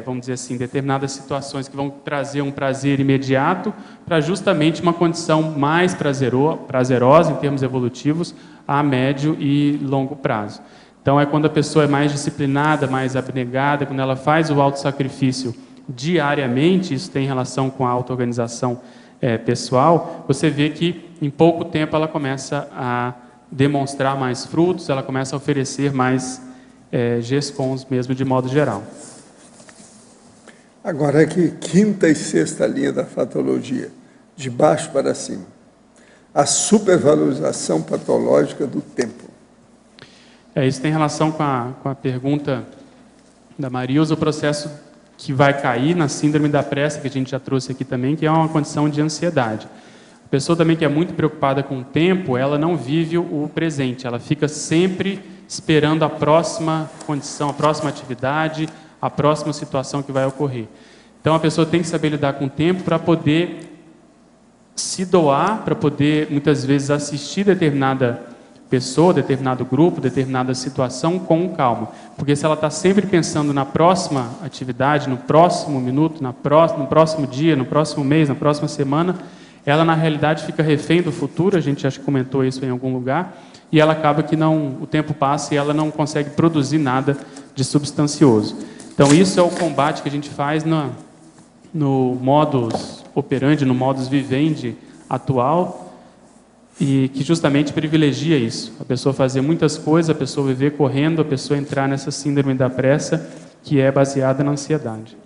vamos dizer assim, determinadas situações que vão trazer um prazer imediato para justamente uma condição mais prazerosa em termos evolutivos a médio e longo prazo. Então, é quando a pessoa é mais disciplinada, mais abnegada, quando ela faz o autossacrifício diariamente, isso tem relação com a auto-organização pessoal, você vê que em pouco tempo ela começa a demonstrar mais frutos, ela começa a oferecer mais GESCONs mesmo, de modo geral. Agora aqui, 5ª e 6ª linha da fatologia, de baixo para cima. A supervalorização patológica do tempo. Isso tem relação com a pergunta da Marilza, o processo que vai cair na síndrome da pressa, que a gente já trouxe aqui também, que é uma condição de ansiedade. A pessoa também que é muito preocupada com o tempo, ela não vive o presente, ela fica sempre esperando a próxima condição, a próxima atividade, a próxima situação que vai ocorrer. Então, a pessoa tem que saber lidar com o tempo para poder se doar, para poder, muitas vezes, assistir determinada pessoa, determinado grupo, determinada situação com calma. Porque se ela está sempre pensando na próxima atividade, no próximo minuto, no próximo dia, no próximo mês, na próxima semana, ela, na realidade, fica refém do futuro, a gente acho que comentou isso em algum lugar, e ela acaba que o tempo passa e ela não consegue produzir nada de substancioso. Então, isso é o combate que a gente faz no modus operandi, no modus vivendi atual, e que justamente privilegia isso. A pessoa fazer muitas coisas, a pessoa viver correndo, a pessoa entrar nessa síndrome da pressa, que é baseada na ansiedade.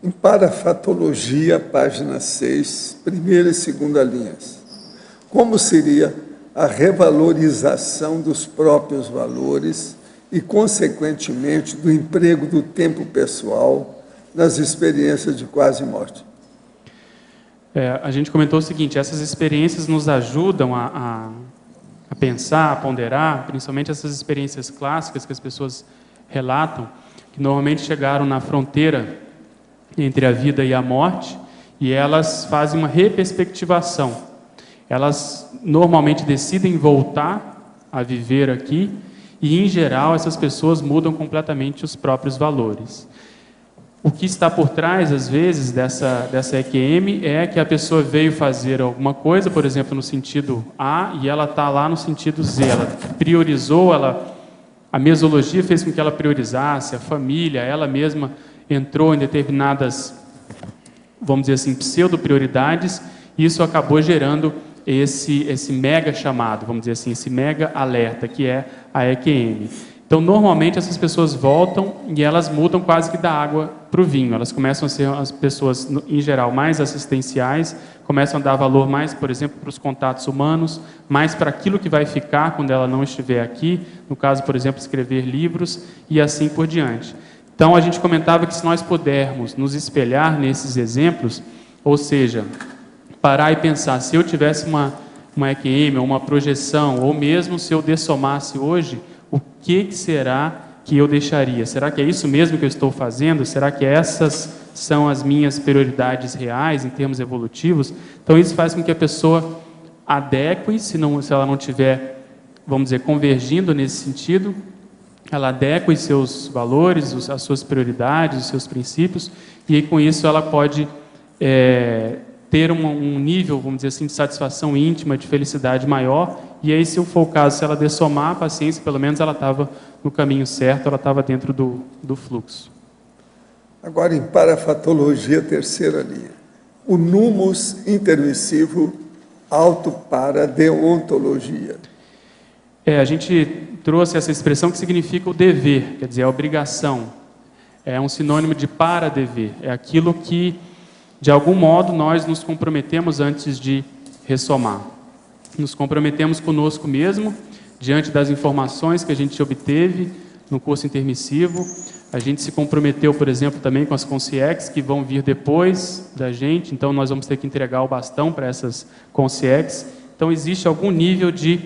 Em Parafatologia, página 6, primeira e segunda linhas. Como seria a revalorização dos próprios valores e, consequentemente, do emprego do tempo pessoal nas experiências de quase morte? A gente comentou o seguinte: essas experiências nos ajudam a pensar, a ponderar, principalmente essas experiências clássicas que as pessoas relatam, que normalmente chegaram na fronteira entre a vida e a morte, e elas fazem uma reperspectivação. Elas normalmente decidem voltar a viver aqui, e, em geral, essas pessoas mudam completamente os próprios valores. O que está por trás, às vezes, dessa EQM é que a pessoa veio fazer alguma coisa, por exemplo, no sentido A, e ela está lá no sentido Z. Ela priorizou, a mesologia fez com que ela priorizasse, a família, ela mesma entrou em determinadas, vamos dizer assim, pseudo-prioridades, e isso acabou gerando esse mega chamado, vamos dizer assim, esse mega alerta, que é a EQM. Então, normalmente, essas pessoas voltam e elas mudam quase que da água para o vinho. Elas começam a ser as pessoas, em geral, mais assistenciais, começam a dar valor mais, por exemplo, para os contatos humanos, mais para aquilo que vai ficar quando ela não estiver aqui, no caso, por exemplo, escrever livros e assim por diante. Então, a gente comentava que se nós pudermos nos espelhar nesses exemplos, ou seja, parar e pensar, se eu tivesse uma EQM, ou uma projeção, ou mesmo se eu dessomasse hoje, o que será que eu deixaria? Será que é isso mesmo que eu estou fazendo? Será que essas são as minhas prioridades reais em termos evolutivos? Então, isso faz com que a pessoa adeque, se ela não estiver, vamos dizer, convergindo nesse sentido, ela adeque os seus valores, as suas prioridades, os seus princípios, e aí, com isso ela pode ter um nível, vamos dizer assim, de satisfação íntima, de felicidade maior, e aí, se for o caso, se ela dessomar a paciência, pelo menos ela estava no caminho certo, ela estava dentro do fluxo. Agora, em Parafatologia, terceira linha. O numus intermissivo auto-para-deontologia. A gente trouxe essa expressão que significa o dever, quer dizer, a obrigação. É um sinônimo de para-dever. É aquilo que, de algum modo, nós nos comprometemos antes de ressomar. Nos comprometemos conosco mesmo, diante das informações que a gente obteve no curso intermissivo. A gente se comprometeu, por exemplo, também com as consciex que vão vir depois da gente, então nós vamos ter que entregar o bastão para essas consciex. Então existe algum nível de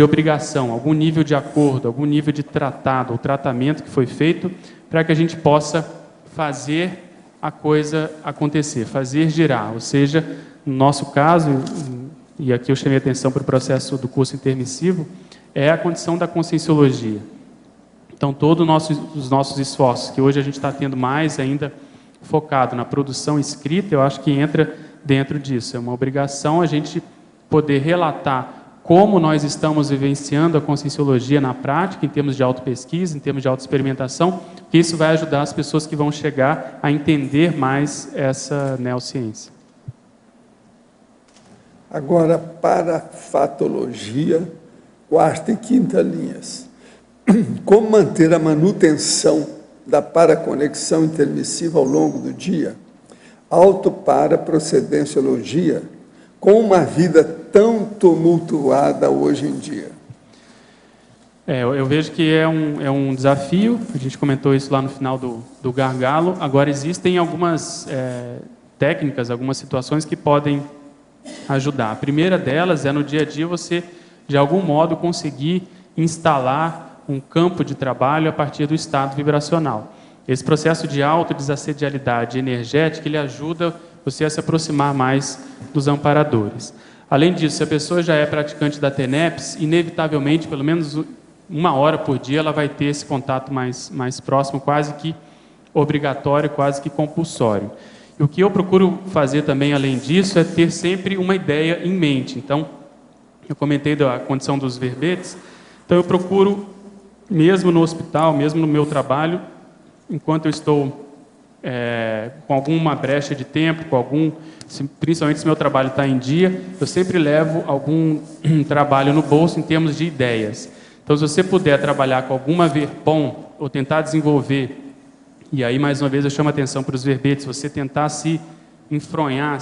obrigação, algum nível de acordo, algum nível de tratado ou tratamento que foi feito para que a gente possa fazer a coisa acontecer, fazer girar. Ou seja, no nosso caso, e aqui eu chamei a atenção para o processo do curso intermissivo, é a condição da conscienciologia. Então, todos os nossos esforços, que hoje a gente está tendo mais ainda focado na produção escrita, eu acho que entra dentro disso. É uma obrigação a gente poder relatar como nós estamos vivenciando a conscienciologia na prática, em termos de autopesquisa, em termos de autoexperimentação, que isso vai ajudar as pessoas que vão chegar a entender mais essa neociência. Agora, Parafatologia, quarta e quinta linhas. Como manter a manutenção da paraconexão intermissiva ao longo do dia? Auto-para-procedenciologia, com uma vida tão tumultuada hoje em dia. Eu vejo que é um desafio, a gente comentou isso lá no final do gargalo. Agora, existem algumas técnicas, algumas situações que podem ajudar. A primeira delas é, no dia a dia, você, de algum modo, conseguir instalar um campo de trabalho a partir do estado vibracional. Esse processo de autodesassedialidade energética, ele ajuda você a se aproximar mais dos amparadores. Além disso, se a pessoa já é praticante da TENEPS, inevitavelmente, pelo menos 1 hora por dia, ela vai ter esse contato mais próximo, quase que obrigatório, quase que compulsório. E o que eu procuro fazer também, além disso, é ter sempre uma ideia em mente. Então, Eu comentei da condição dos verbetes. Então, eu procuro, mesmo no hospital, mesmo no meu trabalho, enquanto eu estou com alguma brecha de tempo, principalmente se meu trabalho está em dia, eu sempre levo algum trabalho no bolso em termos de ideias. Então, se você puder trabalhar com alguma verpom, ou tentar desenvolver, e aí, mais uma vez, eu chamo a atenção para os verbetes, você tentar se enfronhar,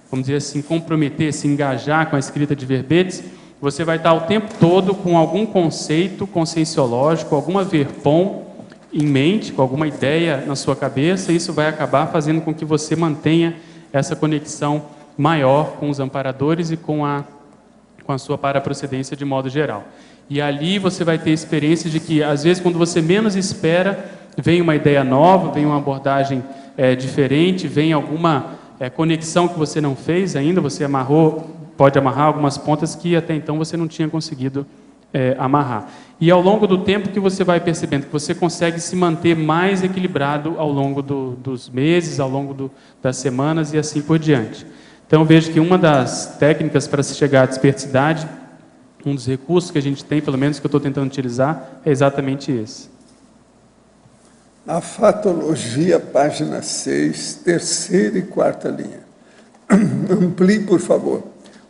vamos dizer assim, comprometer, se engajar com a escrita de verbetes, você vai estar o tempo todo com algum conceito conscienciológico, alguma verpom em mente, com alguma ideia na sua cabeça, e isso vai acabar fazendo com que você mantenha essa conexão maior com os amparadores e com a sua paraprocedência de modo geral. E ali você vai ter experiência de que, às vezes, quando você menos espera, vem uma ideia nova, vem uma abordagem diferente, vem alguma conexão que você não fez ainda, você pode amarrar algumas pontas que até então você não tinha conseguido amarrar. E ao longo do tempo que você vai percebendo que você consegue se manter mais equilibrado ao longo dos meses, ao longo das semanas e assim por diante. Então eu vejo que uma das técnicas para se chegar à desperticidade, um dos recursos que a gente tem, pelo menos que eu estou tentando utilizar, é exatamente esse. Na fatologia, página 6, terceira e quarta linha. Amplie, por favor,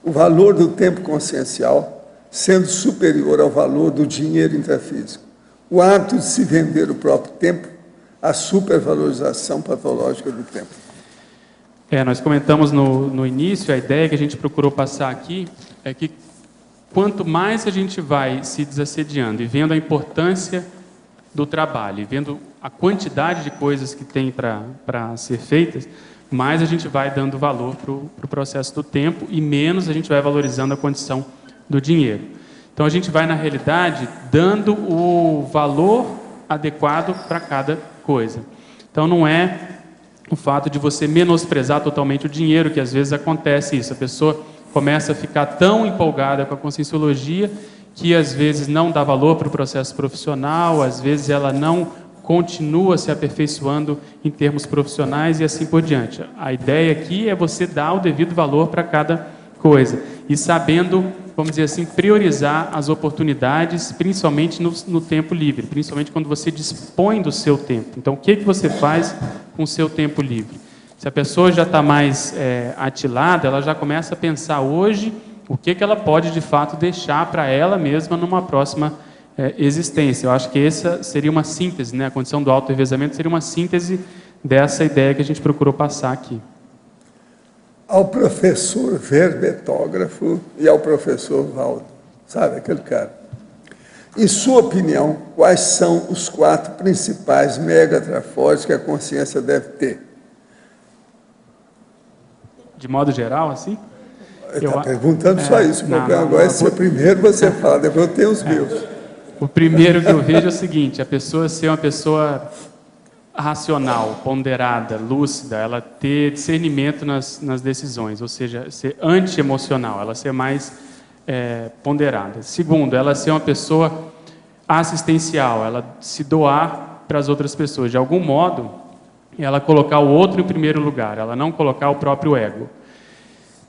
o valor do tempo consciencial sendo superior ao valor do dinheiro intrafísico. O hábito de se vender o próprio tempo, a supervalorização patológica do tempo. Nós comentamos no início, a ideia que a gente procurou passar aqui é que quanto mais a gente vai se desassediando e vendo a importância do trabalho, e vendo a quantidade de coisas que tem para ser feitas, mais a gente vai dando valor para o processo do tempo e menos a gente vai valorizando a condição do dinheiro. Então a gente vai, na realidade, dando o valor adequado para cada coisa. Então não é o fato de você menosprezar totalmente o dinheiro, que às vezes acontece isso. A pessoa começa a ficar tão empolgada com a conscienciologia que às vezes não dá valor para o processo profissional, às vezes ela não continua se aperfeiçoando em termos profissionais e assim por diante. A ideia aqui é você dar o devido valor para cada coisa e sabendo, vamos dizer assim, priorizar as oportunidades, principalmente no tempo livre, principalmente quando você dispõe do seu tempo. Então, o que você faz com o seu tempo livre? Se a pessoa já está mais atilada, ela já começa a pensar hoje o que ela pode, de fato, deixar para ela mesma numa próxima existência. Eu acho que essa seria uma síntese, né? A condição do auto-revezamento seria uma síntese dessa ideia que a gente procurou passar aqui. Ao professor verbetógrafo e ao professor Valdo, sabe, aquele cara. Em sua opinião, quais são os 4 principais megatrafores que a consciência deve ter? De modo geral, assim? Está perguntando só isso, porque agora é seu primeiro, você fala, depois eu tenho os meus. O primeiro que eu vejo é o seguinte, a pessoa ser uma pessoa racional, ponderada, lúcida, ela ter discernimento nas decisões, ou seja, ser anti-emocional, ela ser mais ponderada. Segundo, ela ser uma pessoa assistencial, ela se doar para as outras pessoas. De algum modo, ela colocar o outro em primeiro lugar, ela não colocar o próprio ego.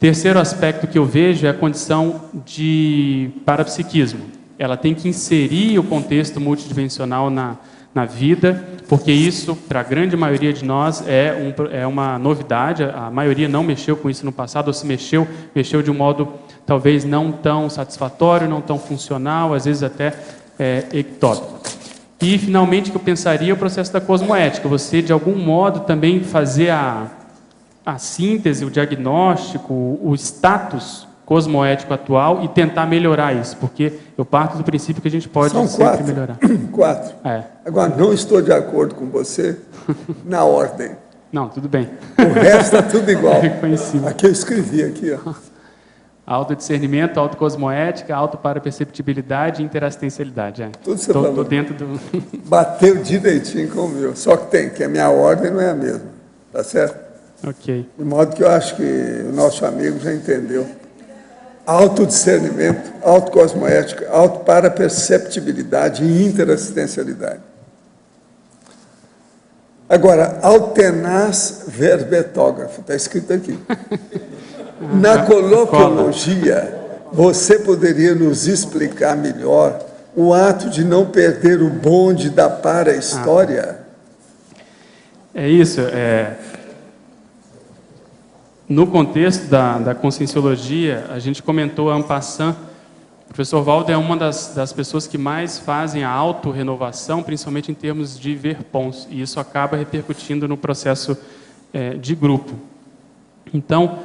Terceiro aspecto que eu vejo é a condição de parapsiquismo. Ela tem que inserir o contexto multidimensional na vida, porque isso, para a grande maioria de nós, é uma novidade. A maioria não mexeu com isso no passado, ou se mexeu de um modo talvez não tão satisfatório, não tão funcional, às vezes até ectópico. E, finalmente, que eu pensaria é o processo da cosmoética. Você, de algum modo, também fazer a síntese, o diagnóstico, o status cosmoético atual e tentar melhorar isso, porque eu parto do princípio que a gente pode sempre melhorar. 4. Agora, não estou de acordo com você na ordem. Não, tudo bem. O resto está tudo igual. Reconhecido. Aqui eu escrevi, aqui, ó. Autodiscernimento, autocosmoética, autoparaperceptibilidade e interassistencialidade. Tudo você falou. Estou dentro do... Bateu direitinho com o meu. Só que a minha ordem não é a mesma. Tá certo? Ok. De modo que eu acho que o nosso amigo já entendeu. Autodiscernimento, autocosmoética, autoparaperceptibilidade e interassistencialidade. Agora, autenaz verbetógrafo, está escrito aqui. Na coloquiologia, Você poderia nos explicar melhor o ato de não perder o bonde da para-história? É isso. No contexto da conscienciologia, a gente comentou en passant, o professor Valdo é uma das pessoas que mais fazem a autorrenovação, principalmente em termos de ver pons, e isso acaba repercutindo no processo de grupo. Então,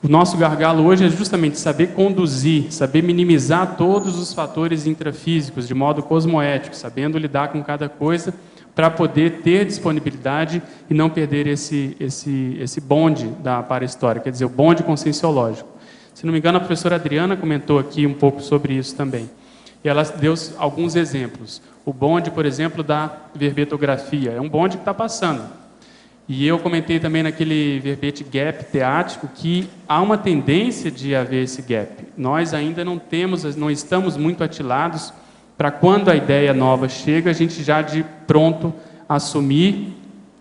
o nosso gargalo hoje é justamente saber conduzir, saber minimizar todos os fatores intrafísicos de modo cosmoético, sabendo lidar com cada coisa, para poder ter disponibilidade e não perder esse bonde da para-história, quer dizer, o bonde conscienciológico. Se não me engano, a professora Adriana comentou aqui um pouco sobre isso também. E ela deu alguns exemplos. O bonde, por exemplo, da verbetografia. É um bonde que está passando. E eu comentei também naquele verbete gap teático que há uma tendência de haver esse gap. Nós ainda não estamos muito atilados para quando a ideia nova chega, a gente já de pronto assumir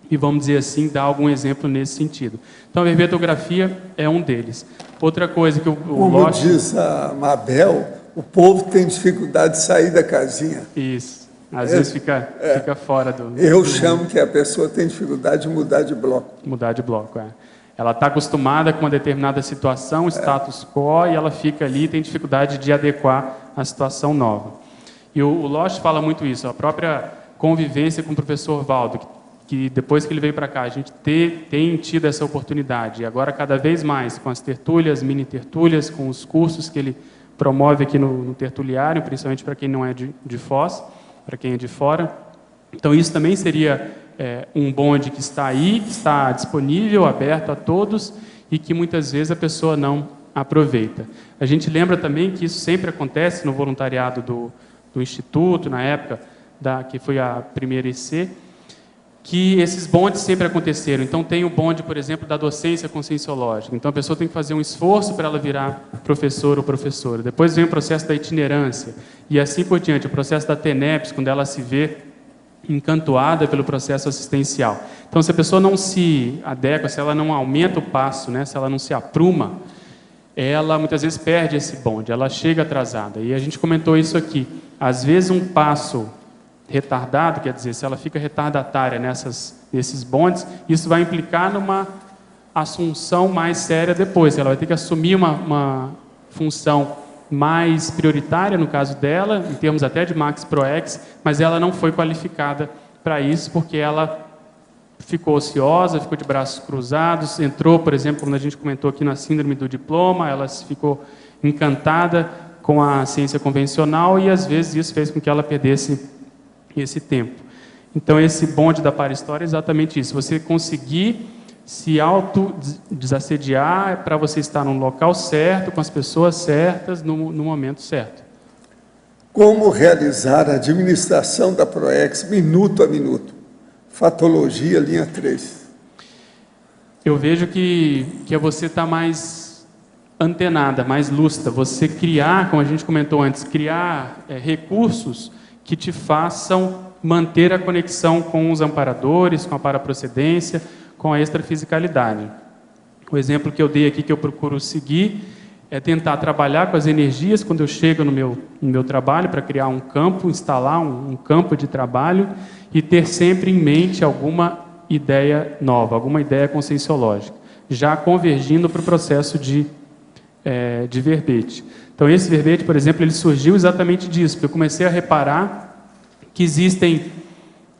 e, vamos dizer assim, dar algum exemplo nesse sentido. Então, a verbetografia é um deles. Outra coisa que Como diz a Mabel, o povo tem dificuldade de sair da casinha. Isso. Às vezes fica fora do... Eu chamo que a pessoa tem dificuldade de mudar de bloco. Mudar de bloco, Ela está acostumada com uma determinada situação, status quo, e ela fica ali e tem dificuldade de adequar a situação nova. E o Losch fala muito isso, a própria convivência com o professor Valdo, que depois que ele veio para cá, a gente tem tido essa oportunidade, e agora cada vez mais, com as tertúlias, mini-tertúlias, com os cursos que ele promove aqui no tertuliário, principalmente para quem não é de Foz, para quem é de fora. Então, isso também seria um bonde que está aí, que está disponível, aberto a todos, e que muitas vezes a pessoa não aproveita. A gente lembra também que isso sempre acontece no voluntariado do Instituto, na época que foi a primeira IC, que esses bondes sempre aconteceram. Então, tem o bonde, por exemplo, da docência conscienciológica. Então, a pessoa tem que fazer um esforço para ela virar professor ou professora. Depois vem o processo da itinerância, e assim por diante, o processo da TENEPS, quando ela se vê encantoada pelo processo assistencial. Então, se a pessoa não se adequa, se ela não aumenta o passo, se ela não se apruma, ela muitas vezes perde esse bonde, ela chega atrasada. E a gente comentou isso aqui. Às vezes, um passo retardado, quer dizer, se ela fica retardatária nesses bondes, isso vai implicar numa assunção mais séria depois. Ela vai ter que assumir uma função mais prioritária, no caso dela, em termos até de Max Proex, mas ela não foi qualificada para isso, porque ela ficou ociosa, ficou de braços cruzados, entrou, por exemplo, quando a gente comentou aqui na síndrome do diploma, ela ficou encantada com a ciência convencional e, às vezes, isso fez com que ela perdesse esse tempo. Então, esse bonde da para-história é exatamente isso. Você conseguir se auto-desassediar para você estar no local certo, com as pessoas certas, no momento certo. Como realizar a administração da PROEX minuto a minuto? Fatologia, linha 3. Eu vejo que é você estar mais antenada, mais lúcida. Você criar, como a gente comentou antes, criar recursos que te façam manter a conexão com os amparadores, com a paraprocedência, com a extrafisicalidade. O exemplo que eu dei aqui, que eu procuro seguir, é tentar trabalhar com as energias quando eu chego no meu trabalho, para criar um campo, instalar um campo de trabalho e ter sempre em mente alguma ideia nova, alguma ideia conscienciológica, já convergindo para o processo de verbete. Então, esse verbete, por exemplo, ele surgiu exatamente disso, porque eu comecei a reparar que existem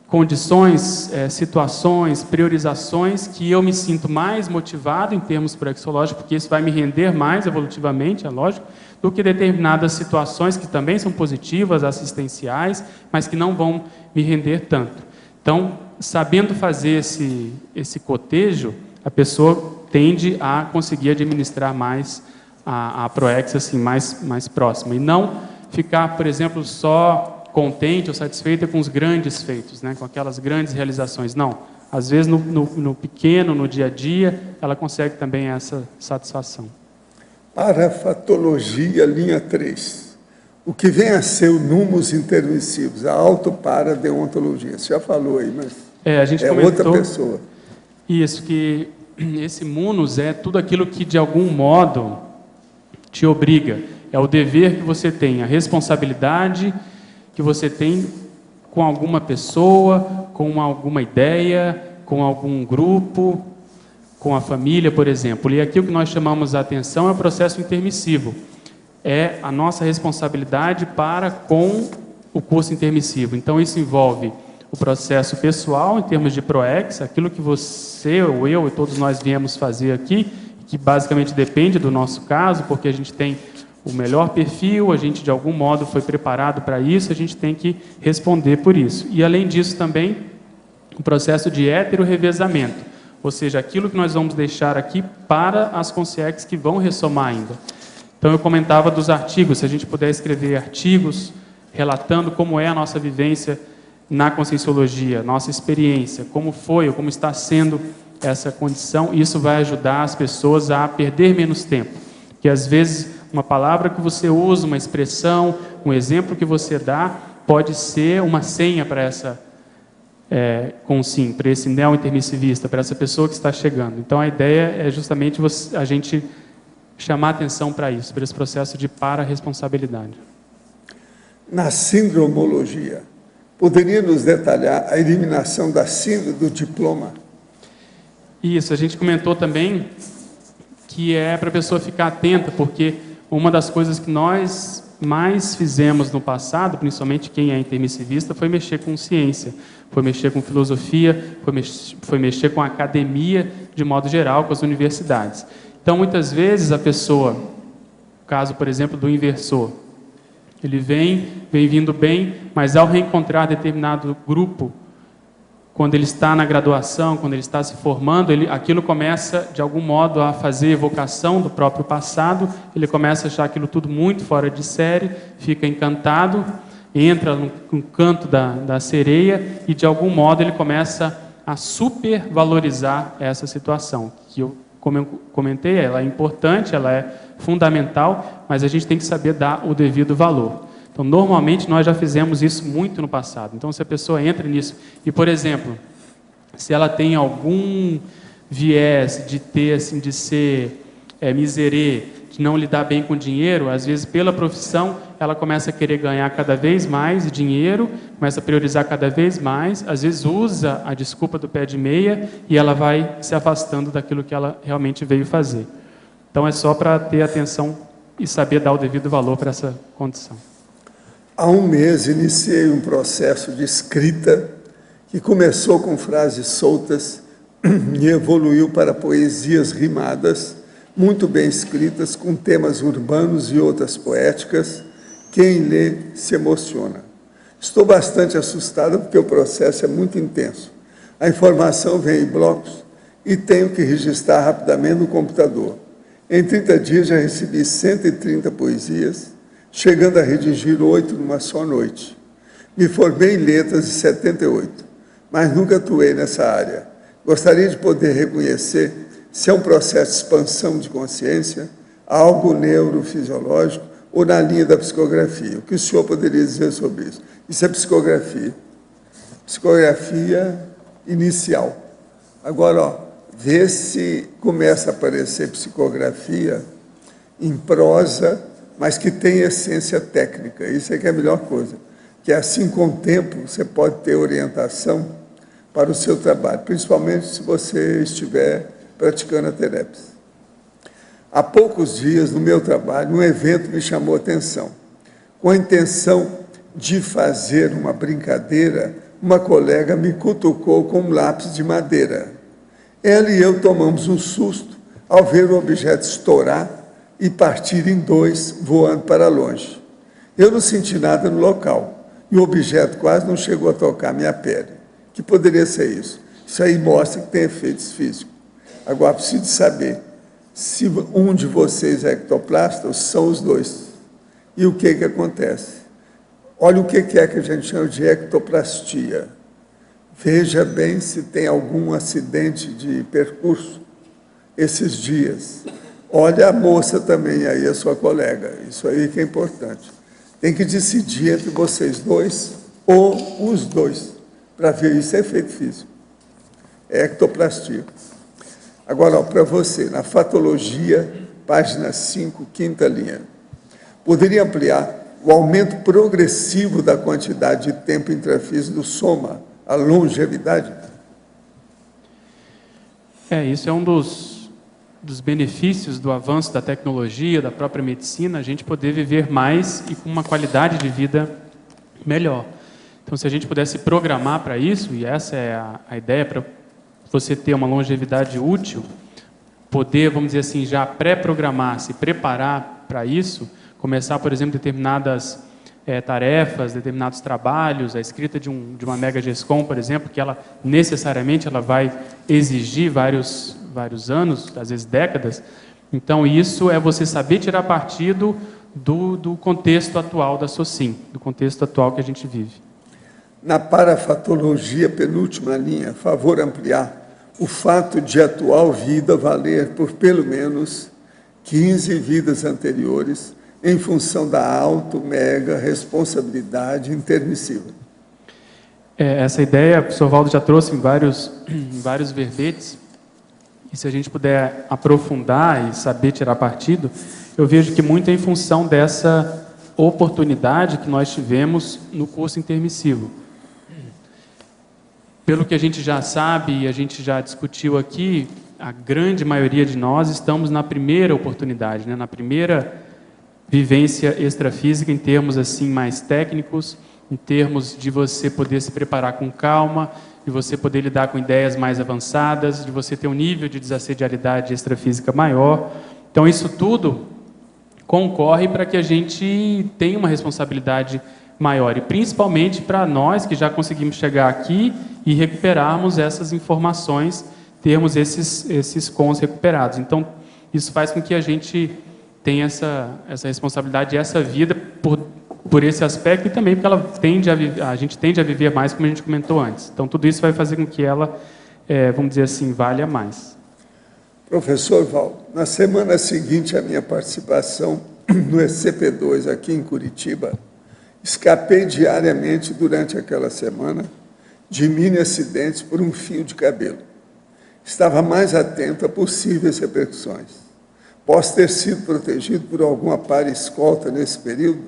condições, situações, priorizações que eu me sinto mais motivado em termos proexológicos, porque isso vai me render mais evolutivamente, é lógico, do que determinadas situações que também são positivas, assistenciais, mas que não vão me render tanto. Então, sabendo fazer esse cotejo, a pessoa tende a conseguir administrar mais a PROEX assim, mais próxima, e não ficar, por exemplo, só contente ou satisfeita com os grandes feitos, com aquelas grandes realizações. Não, às vezes no pequeno, no dia a dia, ela consegue também essa satisfação. Parafatologia, linha 3. O que vem a ser o númus intermissivos, a autoparadeontologia. Você já falou aí, mas a gente comentou, outra pessoa. Isso, que esse munus é tudo aquilo que, de algum modo, te obriga. É o dever que você tem, a responsabilidade que você tem com alguma pessoa, com alguma ideia, com algum grupo, com a família, por exemplo. E aqui o que nós chamamos a atenção é o processo intermissivo. É a nossa responsabilidade para com o curso intermissivo. Então, isso envolve o processo pessoal, em termos de PROEX, aquilo que você, ou eu, e todos nós viemos fazer aqui, que basicamente depende do nosso caso, porque a gente tem o melhor perfil, a gente de algum modo foi preparado para isso, a gente tem que responder por isso. E além disso também, o processo de heterorevezamento, ou seja, aquilo que nós vamos deixar aqui para as consciex que vão ressomar ainda. Então eu comentava dos artigos, se a gente puder escrever artigos relatando como é a nossa vivência na Conscienciologia, nossa experiência, como foi ou como está sendo essa condição, isso vai ajudar as pessoas a perder menos tempo. Porque às vezes uma palavra que você usa, uma expressão, um exemplo que você dá, pode ser uma senha para essa para esse neo-intermissivista, para essa pessoa que está chegando. Então a ideia é justamente a gente chamar atenção para isso, para esse processo de para-responsabilidade. Na sindromologia, poderia nos detalhar a eliminação da síndrome do diploma? Isso, a gente comentou também que é para a pessoa ficar atenta, porque uma das coisas que nós mais fizemos no passado, principalmente quem é intermissivista, foi mexer com ciência, foi mexer com filosofia, foi mexer com a academia de modo geral, com as universidades. Então, muitas vezes a pessoa, caso, por exemplo, do inversor, ele vem vindo bem, mas ao reencontrar determinado grupo, quando ele está na graduação, quando ele está se formando, aquilo começa, de algum modo, a fazer evocação do próprio passado, ele começa a achar aquilo tudo muito fora de série, fica encantado, entra no canto da sereia e, de algum modo, ele começa a supervalorizar essa situação, que eu, como eu comentei, ela é importante, ela é fundamental, mas a gente tem que saber dar o devido valor. Então, normalmente, nós já fizemos isso muito no passado. Então, se a pessoa entra nisso e, por exemplo, se ela tem algum viés de ter, assim, de ser miserê, de não lidar bem com dinheiro, às vezes, pela profissão, ela começa a querer ganhar cada vez mais dinheiro, começa a priorizar cada vez mais, às vezes usa a desculpa do pé de meia e ela vai se afastando daquilo que ela realmente veio fazer. Então, é só para ter atenção e saber dar o devido valor para essa condição. Há um mês, iniciei um processo de escrita que começou com frases soltas e evoluiu para poesias rimadas, muito bem escritas, com temas urbanos e outras poéticas. Quem lê se emociona. Estou bastante assustado porque o processo é muito intenso. A informação vem em blocos e tenho que registrar rapidamente no computador. Em 30 dias já recebi 130 poesias, chegando a redigir 8 numa só noite. Me formei em letras em 78, mas nunca atuei nessa área. Gostaria de poder reconhecer se é um processo de expansão de consciência, algo neurofisiológico ou na linha da psicografia. O que o senhor poderia dizer sobre isso? Isso é psicografia. Psicografia inicial. Agora, vê se começa a aparecer psicografia em prosa, mas que tem essência técnica. Isso é que é a melhor coisa. Que assim, com o tempo, você pode ter orientação para o seu trabalho, principalmente se você estiver praticando a terapia. Há poucos dias, no meu trabalho, um evento me chamou a atenção. Com a intenção de fazer uma brincadeira, uma colega me cutucou com um lápis de madeira. Ela e eu tomamos um susto ao ver o objeto estourar e partir em dois, voando para longe. Eu não senti nada no local, e o objeto quase não chegou a tocar minha pele. Que poderia ser isso? Isso aí mostra que tem efeitos físicos. Agora, preciso saber se um de vocês é ectoplasta ou são os dois. E o que acontece? Olha o que é que a gente chama de ectoplastia. Veja bem se tem algum acidente de percurso esses dias. Olha a moça também aí, a sua colega. Isso aí que é importante. Tem que decidir entre vocês dois ou os dois, para ver isso é efeito físico. É ectoplastia. Agora, para você, na patologia página 5, quinta linha. Poderia ampliar o aumento progressivo da quantidade de tempo intrafísico soma a longevidade? Isso é um dos benefícios do avanço da tecnologia, da própria medicina, a gente poder viver mais e com uma qualidade de vida melhor. Então, se a gente pudesse programar para isso, e essa é a ideia para você ter uma longevidade útil, poder, vamos dizer assim, já pré-programar, se preparar para isso, começar, por exemplo, determinadas tarefas, determinados trabalhos, a escrita de uma mega GESCOM, por exemplo, que ela necessariamente ela vai exigir vários anos, às vezes décadas. Então, isso é você saber tirar partido do contexto atual da SOCIM, do contexto atual que a gente vive. Na parafatologia, penúltima linha, favor ampliar o fato de a atual vida valer por pelo menos 15 vidas anteriores, em função da mega responsabilidade intermissiva. Essa ideia, o professor Valdo já trouxe em vários verbetes, e se a gente puder aprofundar e saber tirar partido, eu vejo que muito é em função dessa oportunidade que nós tivemos no curso intermissivo. Pelo que a gente já sabe e a gente já discutiu aqui, a grande maioria de nós estamos na primeira oportunidade, na primeira vivência extrafísica, em termos assim mais técnicos, em termos de você poder se preparar com calma, de você poder lidar com ideias mais avançadas, de você ter um nível de desassedialidade extrafísica maior. Então, isso tudo concorre para que a gente tenha uma responsabilidade maior, e principalmente para nós que já conseguimos chegar aqui e recuperarmos essas informações, termos esses cons recuperados. Então, isso faz com que a gente tenha essa responsabilidade e essa vida por esse aspecto, e também porque a gente tende a viver mais, como a gente comentou antes. Então, tudo isso vai fazer com que ela, vamos dizer assim, valha mais. Professor Valdo, na semana seguinte à minha participação no ECP2 aqui em Curitiba, escapei diariamente durante aquela semana de mini acidentes por um fio de cabelo. Estava mais atento a possíveis repercussões. Posso ter sido protegido por alguma para-escolta nesse período?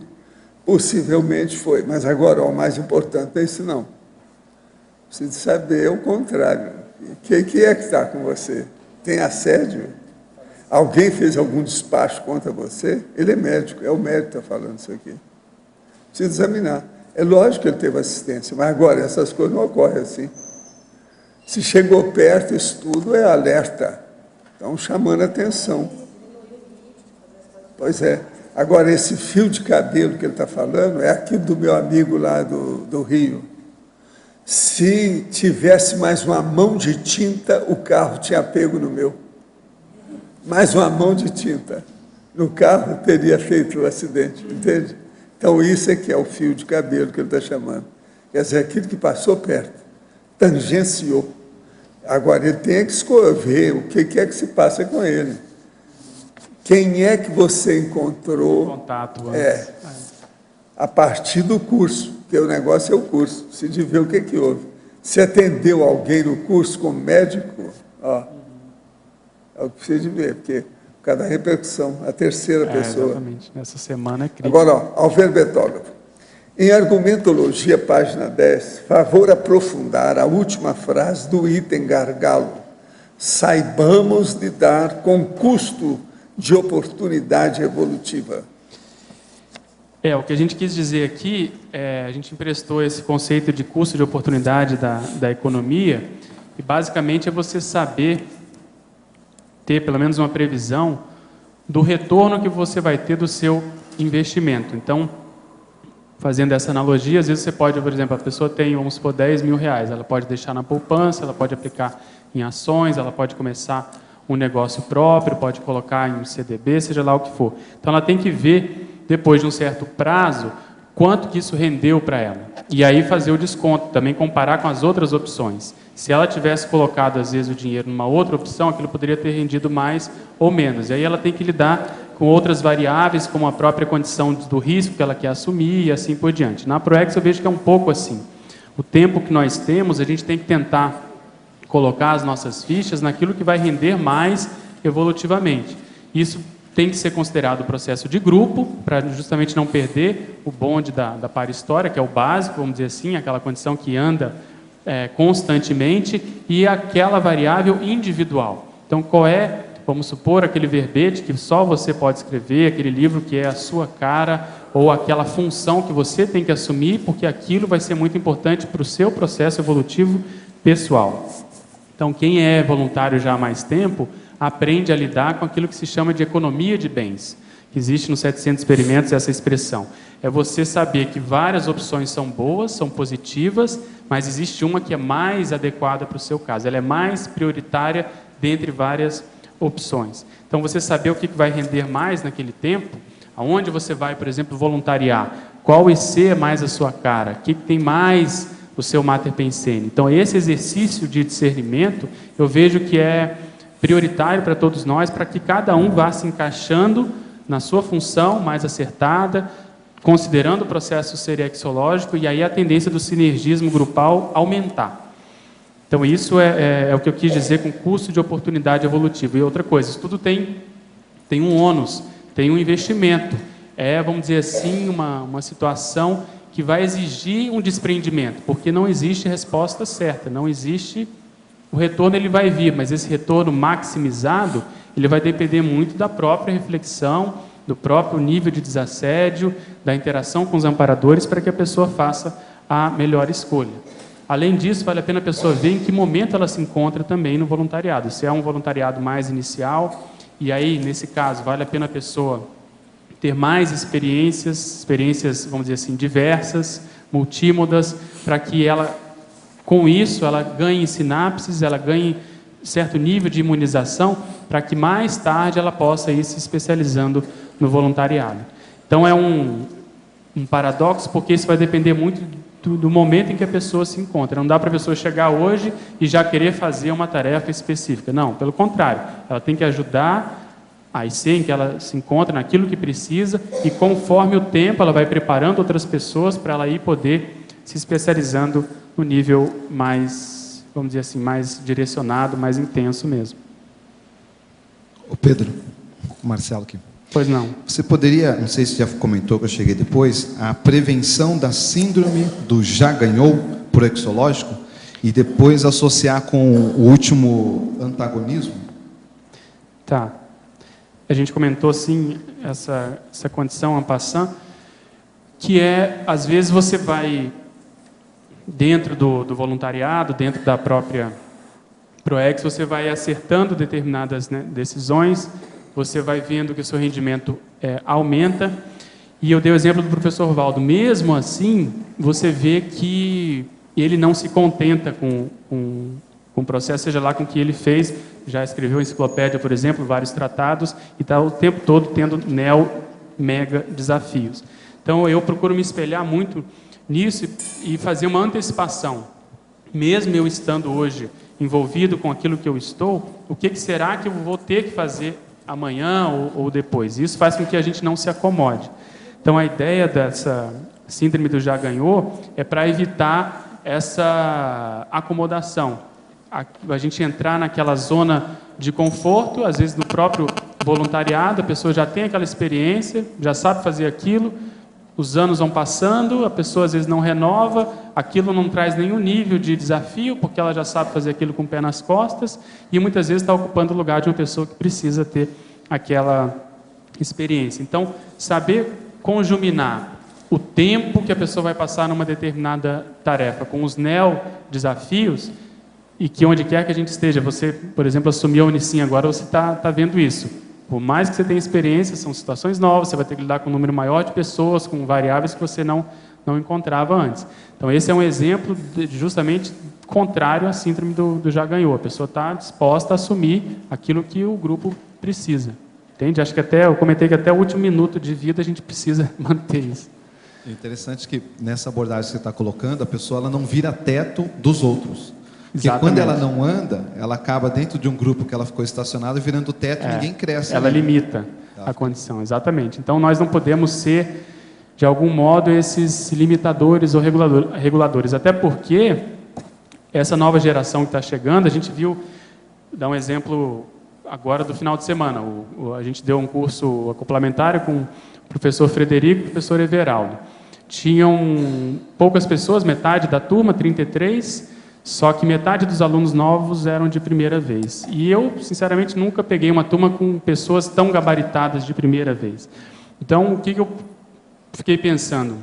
Possivelmente foi, mas agora o mais importante é isso não. Você saber o contrário. O que é que está com você? Tem assédio? Alguém fez algum despacho contra você? Ele é médico, é o médico que está falando isso aqui. Precisa examinar. É lógico que ele teve assistência, mas agora essas coisas não ocorrem assim. Se chegou perto, isso tudo é alerta. Então, chamando a atenção. Pois é. Agora, esse fio de cabelo que ele está falando é aquilo do meu amigo lá do Rio. Se tivesse mais uma mão de tinta, o carro tinha pego no meu. Mais uma mão de tinta no carro teria feito o acidente, entende? Então, isso é que é o fio de cabelo que ele está chamando. Quer dizer, aquilo que passou perto, tangenciou. Agora, ele tem que escolher o que é que se passa com ele. Quem é que você encontrou contato antes. A partir do curso, porque o negócio é o curso, se de ver o que houve. Se atendeu alguém no curso como médico, é o que precisa de ver, porque cada repercussão, a terceira pessoa. Exatamente, nessa semana é crítica. Agora, ao verbetógrafo. Em Argumentologia, página 10, favor aprofundar a última frase do item gargalo. Saibamos lidar com custo de oportunidade evolutiva. O que a gente quis dizer aqui, a gente emprestou esse conceito de custo de oportunidade da economia, e basicamente é você saber ter pelo menos uma previsão do retorno que você vai ter do seu investimento. Então, fazendo essa analogia, às vezes você pode, por exemplo, a pessoa tem, vamos supor, 10 mil reais, ela pode deixar na poupança, ela pode aplicar em ações, ela pode começar um negócio próprio, pode colocar em um CDB, seja lá o que for. Então, ela tem que ver, depois de um certo prazo, quanto que isso rendeu para ela. E aí fazer o desconto, também comparar com as outras opções. Se ela tivesse colocado, às vezes, o dinheiro numa outra opção, aquilo poderia ter rendido mais ou menos. E aí ela tem que lidar com outras variáveis, como a própria condição do risco que ela quer assumir e assim por diante. Na Proex eu vejo que é um pouco assim. O tempo que nós temos, a gente tem que tentar colocar as nossas fichas naquilo que vai render mais evolutivamente. Isso tem que ser considerado o processo de grupo, para justamente não perder o bonde da para-história, que é o básico, vamos dizer assim, aquela condição que anda constantemente, e aquela variável individual. Então, qual é, vamos supor, aquele verbete que só você pode escrever, aquele livro que é a sua cara, ou aquela função que você tem que assumir, porque aquilo vai ser muito importante para o seu processo evolutivo pessoal. Então, quem é voluntário já há mais tempo, aprende a lidar com aquilo que se chama de economia de bens. Existe nos 700 experimentos essa expressão. É você saber que várias opções são boas, são positivas, mas existe uma que é mais adequada para o seu caso. Ela é mais prioritária dentre várias opções. Então, você saber o que vai render mais naquele tempo, aonde você vai, por exemplo, voluntariar, qual IC é mais a sua cara, o que tem mais o seu mater pensene. Então, esse exercício de discernimento, eu vejo que é prioritário para todos nós, para que cada um vá se encaixando na sua função mais acertada, considerando o processo seriexológico, e aí a tendência do sinergismo grupal aumentar. Então, isso é o que eu quis dizer com custo de oportunidade evolutiva. E outra coisa, isso tudo tem um ônus, tem um investimento. Vamos dizer assim, uma situação que vai exigir um desprendimento, porque não existe resposta certa, não existe... O retorno ele vai vir, mas esse retorno maximizado, ele vai depender muito da própria reflexão, do próprio nível de desassédio, da interação com os amparadores, para que a pessoa faça a melhor escolha. Além disso, vale a pena a pessoa ver em que momento ela se encontra também no voluntariado. Se é um voluntariado mais inicial, e aí, nesse caso, vale a pena a pessoa ter mais experiências, vamos dizer assim, diversas, multímodas, para que ela... Com isso, ela ganhe sinapses, ela ganhe certo nível de imunização, para que mais tarde ela possa ir se especializando no voluntariado. Então, é um paradoxo, porque isso vai depender muito do momento em que a pessoa se encontra. Não dá para a pessoa chegar hoje e já querer fazer uma tarefa específica. Não, pelo contrário. Ela tem que ajudar a IC em que ela se encontra, naquilo que precisa, e conforme o tempo, ela vai preparando outras pessoas para ela ir poder se especializando no nível mais, vamos dizer assim, mais direcionado, mais intenso mesmo. Ô Pedro, Marcelo aqui. Pois não. Você poderia, não sei se já comentou que eu cheguei depois, a prevenção da síndrome do já ganhou por exológico e depois associar com o último antagonismo? Tá. A gente comentou, sim, essa condição en passant, que às vezes você vai... Dentro do voluntariado, dentro da própria ProEx, você vai acertando determinadas decisões, você vai vendo que o seu rendimento aumenta. E eu dei o exemplo do professor Valdo. Mesmo assim, você vê que ele não se contenta com o processo, seja lá com o que ele fez. Já escreveu enciclopédia, por exemplo, vários tratados, e está o tempo todo tendo mega desafios. Então, eu procuro me espelhar muito nisso e fazer uma antecipação. Mesmo eu estando hoje envolvido com aquilo que eu estou, o que será que eu vou ter que fazer amanhã ou depois? Isso faz com que a gente não se acomode. Então, a ideia dessa síndrome do já ganhou é para evitar essa acomodação. A gente entrar naquela zona de conforto, às vezes no próprio voluntariado, a pessoa já tem aquela experiência, já sabe fazer aquilo, os anos vão passando, a pessoa às vezes não renova, aquilo não traz nenhum nível de desafio, porque ela já sabe fazer aquilo com o pé nas costas, e muitas vezes está ocupando o lugar de uma pessoa que precisa ter aquela experiência. Então, saber conjuminar o tempo que a pessoa vai passar numa determinada tarefa com os neo-desafios, e que onde quer que a gente esteja, você, por exemplo, assumiu a Unicim agora, você está vendo isso. Por mais que você tenha experiência, são situações novas, você vai ter que lidar com um número maior de pessoas, com variáveis que você não encontrava antes. Então, esse é um exemplo justamente contrário à síndrome do já ganhou. A pessoa está disposta a assumir aquilo que o grupo precisa. Entende? Acho que eu comentei que até o último minuto de vida a gente precisa manter isso. É interessante que nessa abordagem que você está colocando, a pessoa ela não vira teto dos outros. Porque quando ela não anda, ela acaba dentro de um grupo que ela ficou estacionada, virando teto, ninguém cresce. Ela limita a condição, exatamente. Então, nós não podemos ser, de algum modo, esses limitadores ou reguladores. Até porque essa nova geração que está chegando, a gente viu, dar um exemplo agora do final de semana. A gente deu um curso acoplamentário com o professor Frederico e o professor Everaldo. Tinham poucas pessoas, metade da turma, 33, só que metade dos alunos novos eram de primeira vez. E eu, sinceramente, nunca peguei uma turma com pessoas tão gabaritadas de primeira vez. Então, o que eu fiquei pensando?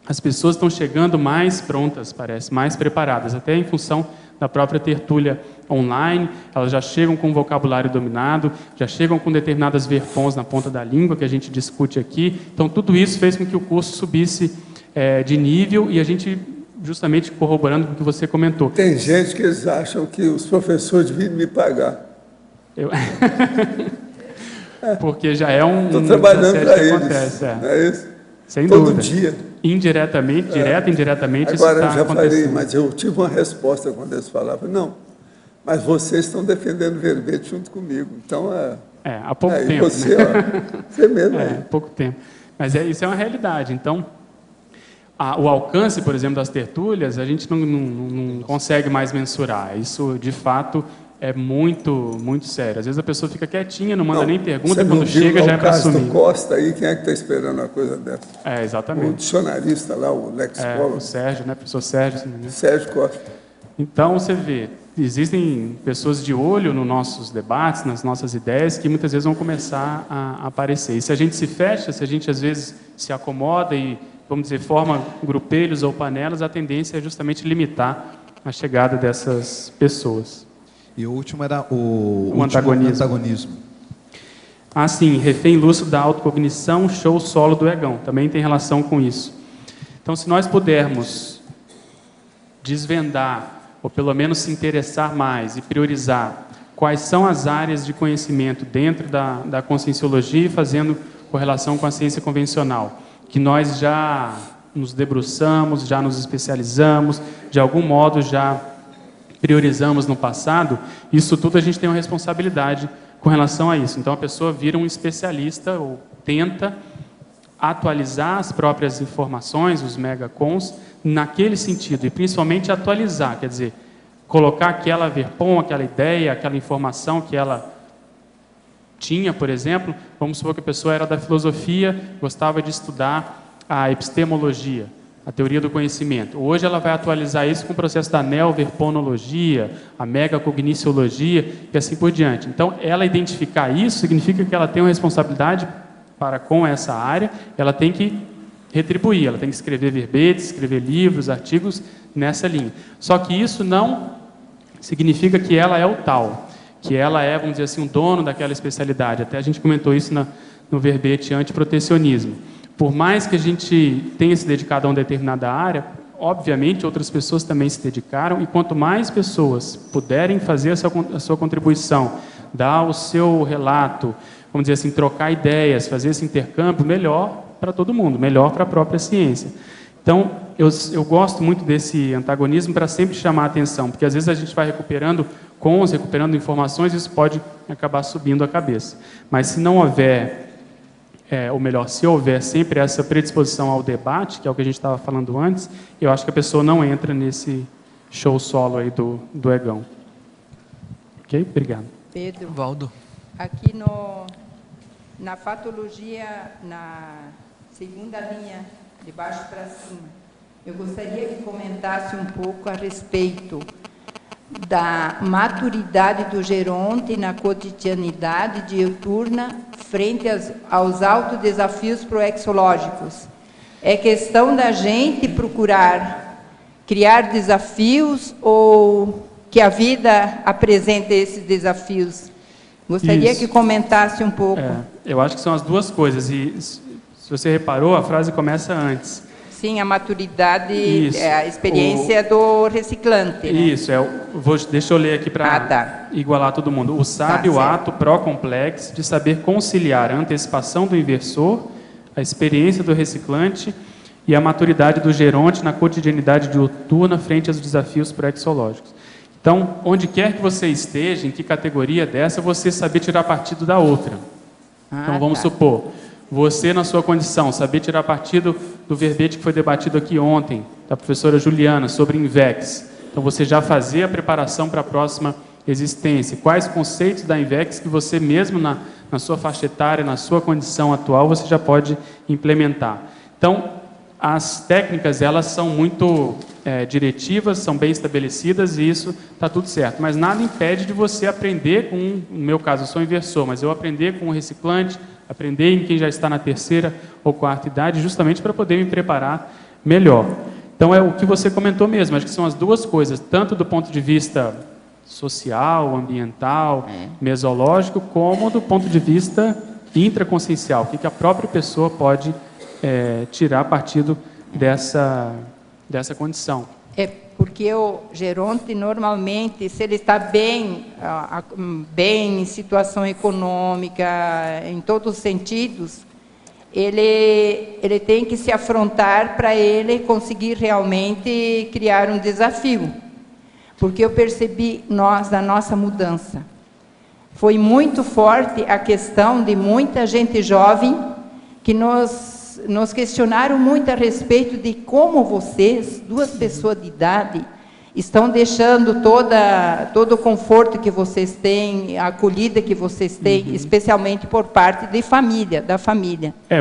As pessoas estão chegando mais prontas, parece, mais preparadas, até em função da própria tertúlia online. Elas já chegam com o vocabulário dominado, já chegam com determinadas verpons na ponta da língua, que a gente discute aqui. Então, tudo isso fez com que o curso subisse de nível, e a gente, justamente corroborando com o que você comentou. Tem gente que eles acham que os professores deviam me pagar. Porque já é um... Estou trabalhando para eles, acontece, não é isso? Sem Todo dúvida. dia. Indiretamente, direta e indiretamente, agora, isso está acontecendo. Agora, eu já falei, mas eu tive uma resposta quando eles falavam, não, mas vocês estão defendendo o verbete junto comigo, então... há pouco tempo. Você, né? Você mesmo. Há pouco tempo. Mas isso é uma realidade. Então, o alcance, por exemplo, das tertúlias, a gente não consegue mais mensurar. Isso, de fato, é muito, muito sério. Às vezes a pessoa fica quietinha, não manda nem pergunta, quando chega já é para assumir. O Costa aí, quem é que está esperando uma coisa dessa? Exatamente. O dicionarista lá, o Lexicólogo. O Sérgio, né? Professor Sérgio. Sérgio Costa. Então, você vê, existem pessoas de olho nos nossos debates, nas nossas ideias, que muitas vezes vão começar a aparecer. E se a gente se fecha, se a gente às vezes se acomoda e, vamos dizer, forma grupelhos ou panelas, a tendência é justamente limitar a chegada dessas pessoas. E o último era o antagonismo. Sim, refém lúcido da autocognição, show solo do egão. Também tem relação com isso. Então, se nós pudermos desvendar, ou pelo menos se interessar mais e priorizar quais são as áreas de conhecimento dentro da conscienciologia, fazendo correlação com a ciência convencional, que nós já nos debruçamos, já nos especializamos, de algum modo já priorizamos no passado, isso tudo a gente tem uma responsabilidade com relação a isso. Então, a pessoa vira um especialista ou tenta atualizar as próprias informações, os megacons, naquele sentido, e principalmente atualizar, quer dizer, colocar aquela verpom, aquela ideia, aquela informação que ela tinha, por exemplo, vamos supor que a pessoa era da filosofia, gostava de estudar a epistemologia, a teoria do conhecimento. Hoje ela vai atualizar isso com o processo da neoverponologia, a megacogniciologia e assim por diante. Então, ela identificar isso significa que ela tem uma responsabilidade para com essa área, ela tem que retribuir, ela tem que escrever verbetes, escrever livros, artigos nessa linha. Só que isso não significa que ela é o tal, que ela é, vamos dizer assim, um dono daquela especialidade. Até a gente comentou isso no verbete antiprotecionismo. Por mais que a gente tenha se dedicado a uma determinada área, obviamente outras pessoas também se dedicaram, e quanto mais pessoas puderem fazer a sua contribuição, dar o seu relato, vamos dizer assim, trocar ideias, fazer esse intercâmbio, melhor para todo mundo, melhor para a própria ciência. Então, eu gosto muito desse antagonismo para sempre chamar a atenção, porque às vezes a gente vai recuperando informações, e isso pode acabar subindo a cabeça. Mas se não houver, ou melhor, se houver sempre essa predisposição ao debate, que é o que a gente estava falando antes, eu acho que a pessoa não entra nesse show solo aí do egão. Ok? Obrigado. Pedro. Valdo. Aqui na fatologia, na segunda linha, de baixo para cima, eu gostaria que comentasse um pouco a respeito da maturidade do geronte na cotidianidade diuturna frente aos altos desafios proexológicos. É questão da gente procurar criar desafios ou que a vida apresente esses desafios? Gostaria que comentasse um pouco. Eu acho que são as duas coisas, e se você reparou, a frase começa antes. Sim, a maturidade, a experiência do reciclante. Né? Isso, deixa eu ler aqui para igualar todo mundo. O sábio ato pró-complexo de saber conciliar a antecipação do inversor, a experiência do reciclante e a maturidade do geronte na cotidianidade diuturna frente aos desafios proexológicos. Então, onde quer que você esteja, em que categoria dessa, você saber tirar partido da outra. Então, vamos supor, você, na sua condição, saber tirar partido do verbete que foi debatido aqui ontem, da professora Juliana, sobre INVEX. Então, você já fazer a preparação para a próxima existência, quais conceitos da INVEX que você mesmo na sua faixa etária, na sua condição atual, você já pode implementar. Então, as técnicas, elas são muito diretivas, são bem estabelecidas e isso está tudo certo. Mas nada impede de você aprender com, no meu caso, eu sou inversor, mas eu aprender com o reciclante, aprender em quem já está na 3ª ou 4ª idade, justamente para poder me preparar melhor. Então, é o que você comentou mesmo, acho que são as duas coisas, tanto do ponto de vista social, ambiental, mesológico, como do ponto de vista intraconsciencial, o que a própria pessoa pode tirar partido dessa condição. É porque o geronte, normalmente, se ele está bem em situação econômica, em todos os sentidos, ele tem que se afrontar para ele conseguir realmente criar um desafio. Porque eu percebi da nossa mudança. Foi muito forte a questão de muita gente jovem que nos questionaram muito a respeito de como vocês, 2 pessoas de idade, estão deixando todo o conforto que vocês têm, a acolhida que vocês têm, especialmente por parte da família.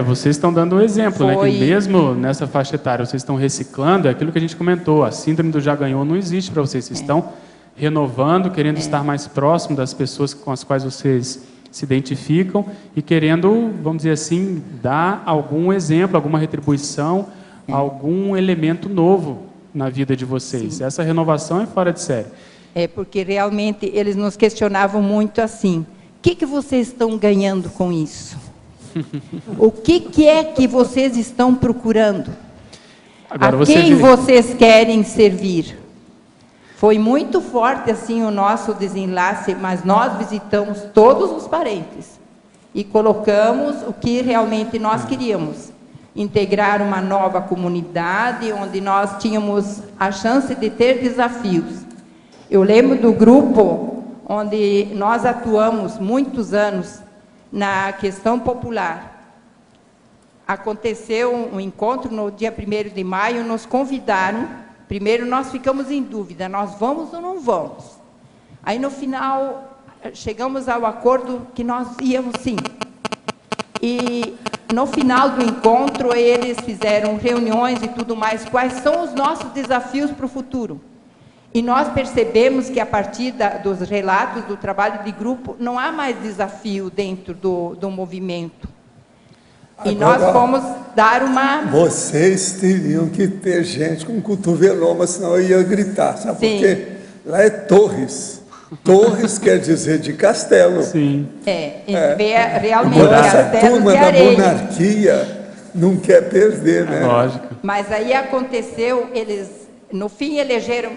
Vocês estão dando um exemplo, né? Que mesmo nessa faixa etária vocês estão reciclando, é aquilo que a gente comentou, a síndrome do já ganhou não existe para vocês, vocês estão renovando, querendo estar mais próximo das pessoas com as quais vocês se identificam e querendo, vamos dizer assim, dar algum exemplo, alguma retribuição, algum elemento novo na vida de vocês. Sim. Essa renovação é fora de série. Porque realmente eles nos questionavam muito assim, o que vocês estão ganhando com isso? O que é que vocês estão procurando? Agora, a quem vocês querem servir? Foi muito forte assim o nosso desenlace, mas nós visitamos todos os parentes e colocamos o que realmente nós queríamos. Integrar uma nova comunidade, onde nós tínhamos a chance de ter desafios. Eu lembro do grupo onde nós atuamos muitos anos na questão popular. Aconteceu um encontro no dia 1º de maio, nos convidaram. Primeiro nós ficamos em dúvida, nós vamos ou não vamos? Aí no final chegamos ao acordo que nós íamos sim. E no final do encontro eles fizeram reuniões e tudo mais, quais são os nossos desafios para o futuro? E nós percebemos que a partir dos relatos do trabalho de grupo, não há mais desafio dentro do movimento. E agora, nós fomos dar uma... Vocês teriam que ter gente com cotoveloma, senão eu ia gritar, sabe por quê? Lá é Torres. Torres quer dizer de castelo. Sim. Realmente essa turma da monarquia não quer perder, né? Lógico. Mas aí aconteceu, eles, no fim,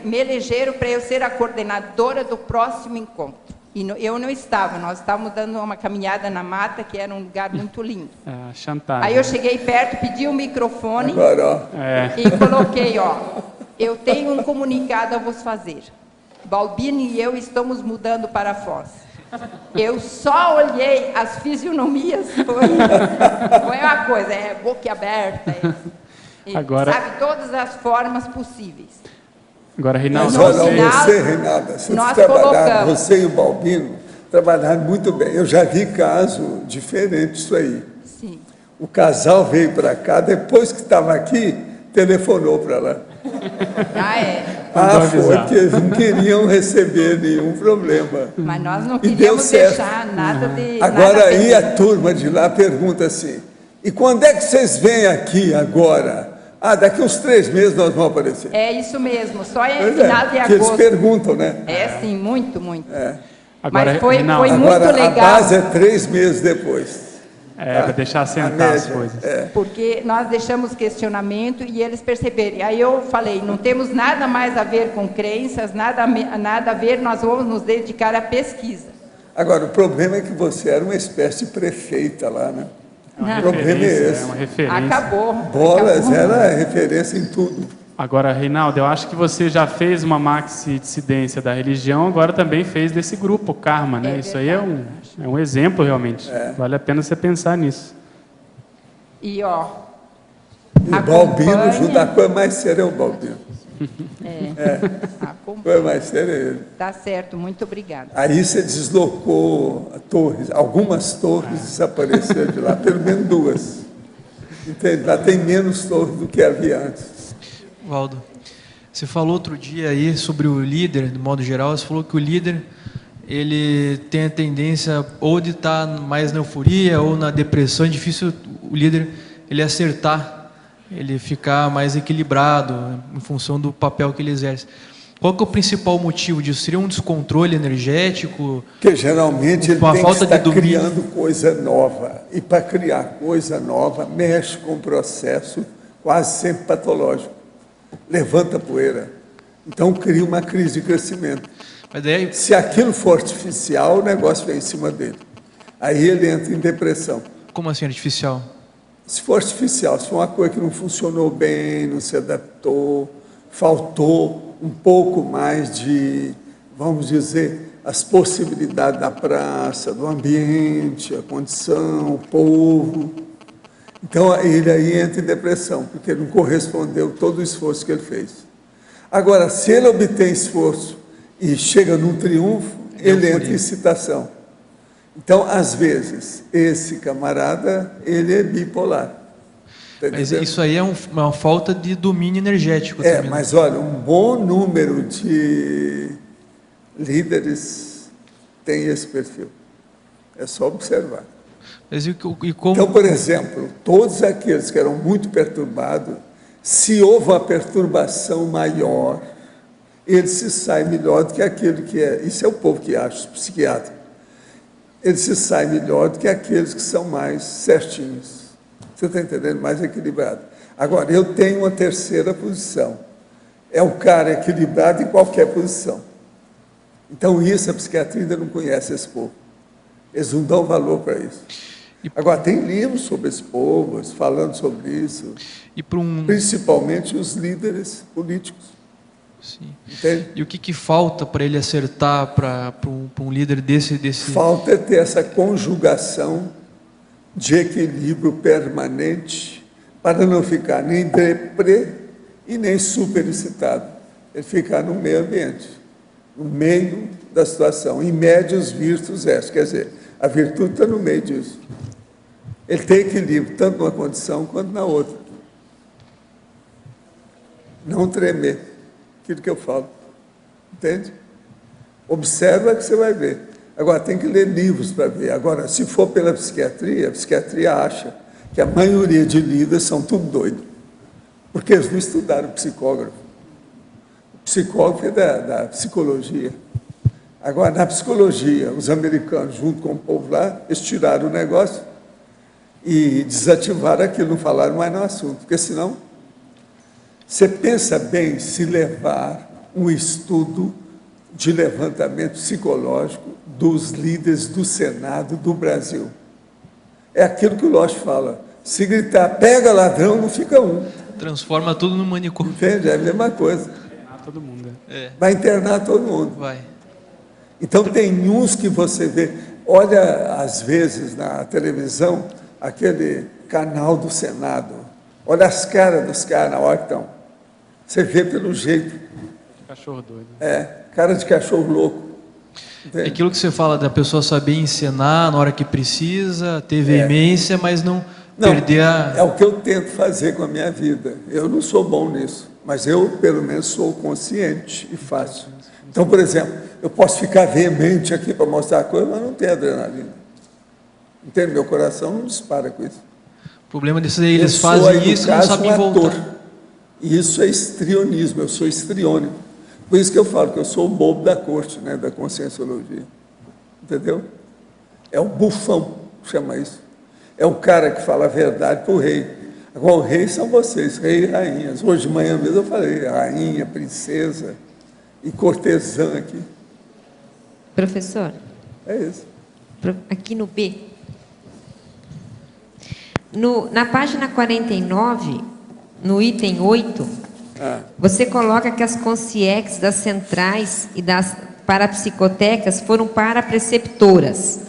me elegeram para eu ser a coordenadora do próximo encontro. E eu não estava, nós estávamos dando uma caminhada na mata, que era um lugar muito lindo. Chantagem. Aí eu cheguei perto, pedi o microfone e coloquei, eu tenho um comunicado a vos fazer. Balbino e eu estamos mudando para Foz. Eu só olhei as fisionomias, foi uma coisa, boca aberta, agora, sabe, todas as formas possíveis. Agora, Reinaldo, você e o Balbino trabalharam muito bem. Eu já vi caso diferente disso aí. Sim. O casal veio para cá, depois que estava aqui, telefonou para lá. Foi que eles não queriam receber nenhum problema. Mas nós não queríamos deixar nada de... Agora aí a turma de lá pergunta assim, e quando é que vocês vêm aqui agora? Daqui uns 3 meses nós vamos aparecer. É isso mesmo, só em final de agosto. Eles perguntam, né? Sim, muito, muito. Agora, mas foi muito agora, legal. A base é 3 meses depois. Para deixar assentar as coisas. Porque nós deixamos questionamento e eles perceberam. Aí eu falei, não temos nada mais a ver com crenças, nada a ver, nós vamos nos dedicar à pesquisa. Agora, o problema é que você era uma espécie de prefeita lá, né? O problema é esse. É uma referência. Acabou. Bolas era referência em tudo. Agora, Reinaldo, eu acho que você já fez uma maxi-dissidência da religião, agora também fez desse grupo, Karma, né? Isso aí é um exemplo, realmente. Vale a pena você pensar nisso. E, o Balbino, Judacó é mais sério, o Balbino. Foi mais sério ele. Tá certo, muito obrigada. Aí você deslocou torres, algumas torres desapareceram de lá, pelo menos 2. Entende? Lá tem menos torres do que havia antes. Waldo, você falou outro dia aí sobre o líder, de modo geral, você falou que o líder ele tem a tendência ou de estar mais na euforia ou na depressão. É difícil o líder ele acertar, ele ficar mais equilibrado em função do papel que ele exerce. Qual que é o principal motivo disso? Seria um descontrole energético? Porque geralmente ele uma tem falta que estar de domínio, criando coisa nova. E para criar coisa nova, mexe com um processo quase sempre patológico. Levanta poeira. Então cria uma crise de crescimento. Mas daí... Se aquilo for artificial, o negócio vem em cima dele. Aí ele entra em depressão. Como assim artificial? Se for artificial, se for uma coisa que não funcionou bem, não se adaptou, faltou um pouco mais de, vamos dizer, as possibilidades da praça, do ambiente, a condição, o povo. Então, ele aí entra em depressão, porque não correspondeu todo o esforço que ele fez. Agora, se ele obtém esforço e chega num triunfo, ele entra em excitação. Então, às vezes, esse camarada, ele é bipolar. Mas isso aí é uma falta de domínio energético também. Mas olha, um bom número de líderes tem esse perfil. É só observar. Mas e como... Então, por exemplo, todos aqueles que eram muito perturbados, se houve uma perturbação maior, ele se sai melhor do que aquele que é... Isso é o povo que acha, os psiquiatras. Ele se sai melhor do que aqueles que são mais certinhos. Você está entendendo? Mais equilibrado. Agora, eu tenho uma terceira posição. É o cara equilibrado em qualquer posição. Então, isso a psiquiatria ainda não conhece esse povo. Eles não dão valor para isso. Agora, tem livros sobre esse povo, falando sobre isso. Principalmente os líderes políticos. Sim. Entende? E o que falta para ele acertar para um líder desse... Falta ter essa conjugação de equilíbrio permanente para não ficar nem deprê e nem superexcitado. Ele ficar no meio ambiente, no meio da situação. Em média, os virtus est, quer dizer, a virtude está no meio disso. Ele tem equilíbrio, tanto numa condição quanto na outra. Não tremer, aquilo que eu falo. Entende? Observa que você vai ver. Agora, tem que ler livros para ver. Agora, se for pela psiquiatria, a psiquiatria acha que a maioria de líderes são tudo doido. Porque eles não estudaram psicógrafo. O psicógrafo é da psicologia. Agora, na psicologia, os americanos, junto com o povo lá, eles tiraram o negócio e desativaram aquilo, não falaram mais no assunto. Porque senão, você pensa bem se levar um estudo de levantamento psicológico dos líderes do Senado do Brasil. É aquilo que o Losch fala. Se gritar, pega ladrão, não fica um. Transforma tudo no manicômio. Entende? É a mesma coisa. Internar todo mundo. Vai internar todo mundo. Vai. Então, tem uns que você vê... Olha, às vezes, na televisão, aquele canal do Senado. Olha as caras dos caras na hora que estão. Você vê pelo jeito. Cachorro doido. Cara de cachorro louco. É aquilo que você fala da pessoa saber encenar na hora que precisa, ter veemência, mas não perder a... É o que eu tento fazer com a minha vida. Eu não sou bom nisso, mas eu, pelo menos, sou consciente e faço. Então, por exemplo, eu posso ficar veemente aqui para mostrar a coisa, mas não tenho adrenalina. Entende? Meu coração não dispara com isso. O problema desses aí, eles fazem isso e não sabem voltar. E isso é histrionismo, eu sou histriônico. Por isso que eu falo que eu sou o bobo da corte, né, da conscienciologia. Entendeu? É o bufão, chama isso. É o cara que fala a verdade para o rei. Agora, o rei são vocês, rei e rainhas. Hoje de manhã mesmo eu falei rainha, princesa e cortesã aqui. Professor. É isso. Aqui no B. Na página 49, no item 8, você coloca que as consciex das centrais e das parapsicotecas foram parapreceptoras.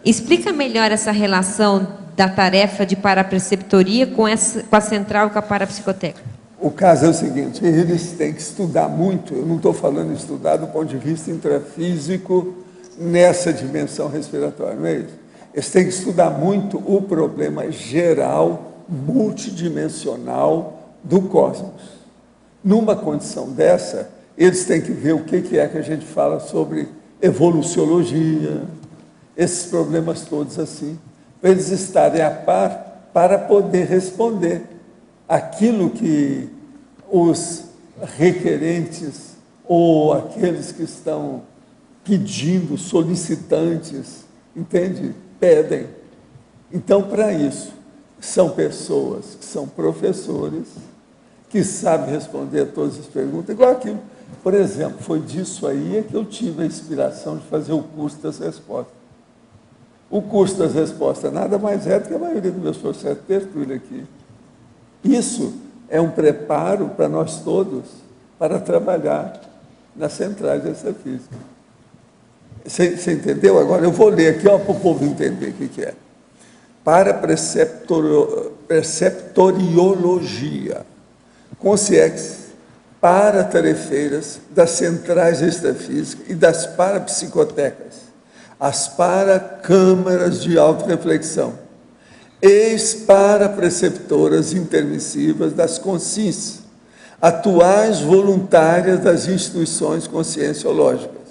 Explica melhor essa relação da tarefa de parapreceptoria com a central e com a parapsicoteca. O caso é o seguinte, eles têm que estudar muito, eu não estou falando estudar do ponto de vista intrafísico nessa dimensão respiratória, não é isso? Eles têm que estudar muito o problema geral, multidimensional do cosmos. Numa condição dessa, eles têm que ver o que é que a gente fala sobre evoluciologia, esses problemas todos assim, para eles estarem a par para poder responder aquilo que os requerentes ou aqueles que estão pedindo, solicitantes, entende? Pedem. Então, para isso, são pessoas que são professores, que sabem responder a todas as perguntas, igual aquilo. Por exemplo, foi disso aí que eu tive a inspiração de fazer o curso das respostas. O curso das respostas nada mais é do que a maioria dos meus processos de tertúlia aqui. Isso é um preparo para nós todos para trabalhar nas centrais dessa física. Você entendeu? Agora eu vou ler aqui para o povo entender o que é. Para preceptoriologia, consciência para tarefeiras das centrais extrafísicas e das parapsicotecas, as paracâmaras de autorreflexão, eis para preceptoras intermissivas das consciências, atuais voluntárias das instituições conscienciológicas.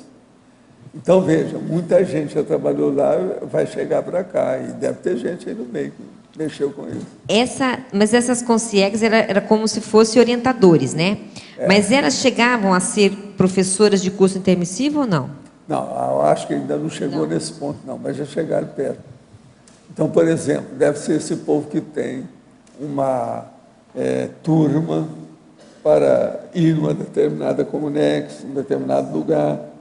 Então, veja, muita gente já trabalhou lá, vai chegar para cá, e deve ter gente aí no meio que mexeu com isso. Mas essas consciegas era como se fossem orientadores, né? É. Mas elas chegavam a ser professoras de curso intermissivo ou não? Não, eu acho que ainda não chegou nesse ponto, não, mas já chegaram perto. Então, por exemplo, deve ser esse povo que tem uma turma para ir numa determinada comunex, em determinado lugar.